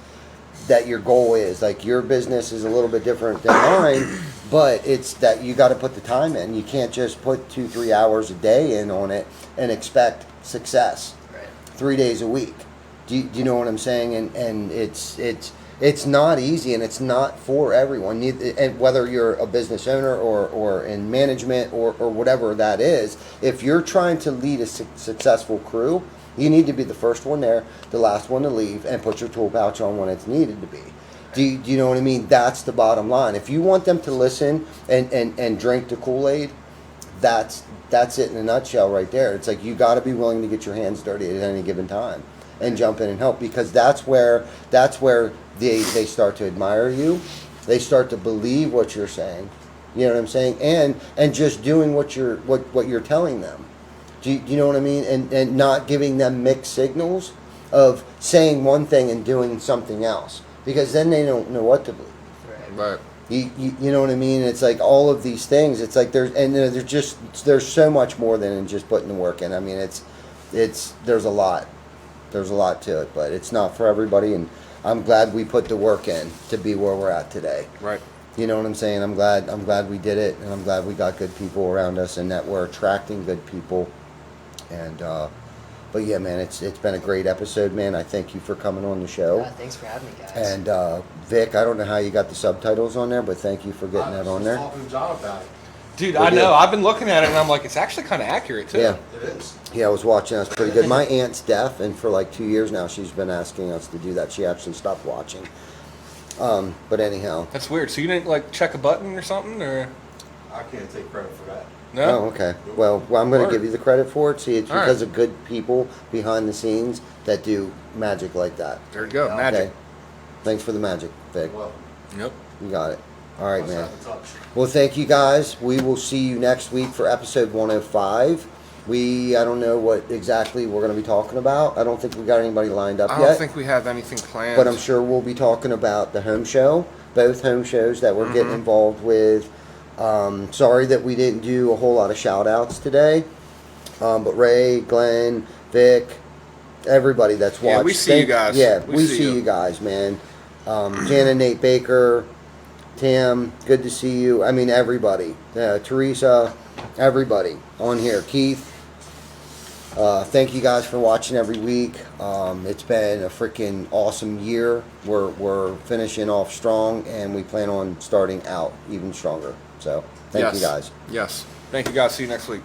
Speaker 2: that your goal is. Like, your business is a little bit different than mine, but it's that you got to put the time in. You can't just put 2-3 hours a day in on it and expect success.
Speaker 4: Right.
Speaker 2: 3 days a week. Do you know what I'm saying? And it's not easy, and it's not for everyone. And whether you're a business owner or in management or whatever that is, if you're trying to lead a successful crew, you need to be the first one there, the last one to leave, and put your tool pouch on when it's needed to be. Do you know what I mean? That's the bottom line. If you want them to listen and drink the Kool-Aid, that's it in a nutshell right there. It's like, you got to be willing to get your hands dirty at any given time and jump in and help, because that's where they start to admire you. They start to believe what you're saying. You know what I'm saying? And just doing what you're telling them. Do you know what I mean? And not giving them mixed signals of saying one thing and doing something else, because then they don't know what to believe.
Speaker 1: Right.
Speaker 2: You know what I mean? It's like all of these things. It's like there's so much more than just putting the work in. I mean, there's a lot to it, but it's not for everybody. And I'm glad we put the work in to be where we're at today.
Speaker 1: Right.
Speaker 2: You know what I'm saying? I'm glad we did it, and I'm glad we got good people around us, and that we're attracting good people. And but yeah, man, it's been a great episode, man. I thank you for coming on the show.
Speaker 4: Yeah, thanks for having me, guys.
Speaker 2: And Vic, I don't know how you got the subtitles on there, but thank you for getting that on there.
Speaker 5: Talking to John about it.
Speaker 1: Dude,
Speaker 2: Well,
Speaker 1: I know.
Speaker 2: yeah.
Speaker 1: I've been looking at it, and I'm like, it's actually kind of accurate, too.
Speaker 2: Yeah.
Speaker 5: It is.
Speaker 2: Yeah, I was watching. That's pretty good. My aunt's deaf, and for like 2 years now, she's been asking us to do that. She actually stopped watching. But anyhow.
Speaker 1: That's weird. So you didn't, check a button or something, or?
Speaker 5: I can't take credit for that.
Speaker 1: No?
Speaker 2: Oh, okay. Well, I'm going
Speaker 1: Word.
Speaker 2: to give you the credit for it. See, it's
Speaker 1: All
Speaker 2: because
Speaker 1: right.
Speaker 2: of good people behind the scenes that do magic like that.
Speaker 1: There you go.
Speaker 4: Okay.
Speaker 1: Magic.
Speaker 2: Okay. Thanks for the magic, Vic.
Speaker 5: Well,
Speaker 1: Yep.
Speaker 2: You got it. All right,
Speaker 5: let's
Speaker 2: man.
Speaker 5: have a touch.
Speaker 2: Well, thank you guys. We will see you next week for episode 105. I don't know what exactly we're going to be talking about. I don't think we got anybody lined up
Speaker 1: I
Speaker 2: yet.
Speaker 1: don't think we have anything planned.
Speaker 2: But I'm sure we'll be talking about the home show, both home shows that we're getting involved with. Sorry that we didn't do a whole lot of shout outs today. But Ray, Glenn, Vic, everybody that's watched.
Speaker 1: Yeah, we see you guys.
Speaker 2: Yeah,
Speaker 1: We
Speaker 2: we
Speaker 1: see
Speaker 2: see
Speaker 1: you.
Speaker 2: you guys, man. Jan, Nate Baker, Tim, good to see you. I mean, everybody. Teresa, everybody on here. Keith, Thank you guys for watching every week. It's been a freaking awesome year. We're finishing off strong, and we plan on starting out even stronger. So thank you guys.
Speaker 1: Yes. Thank you guys. See you next week.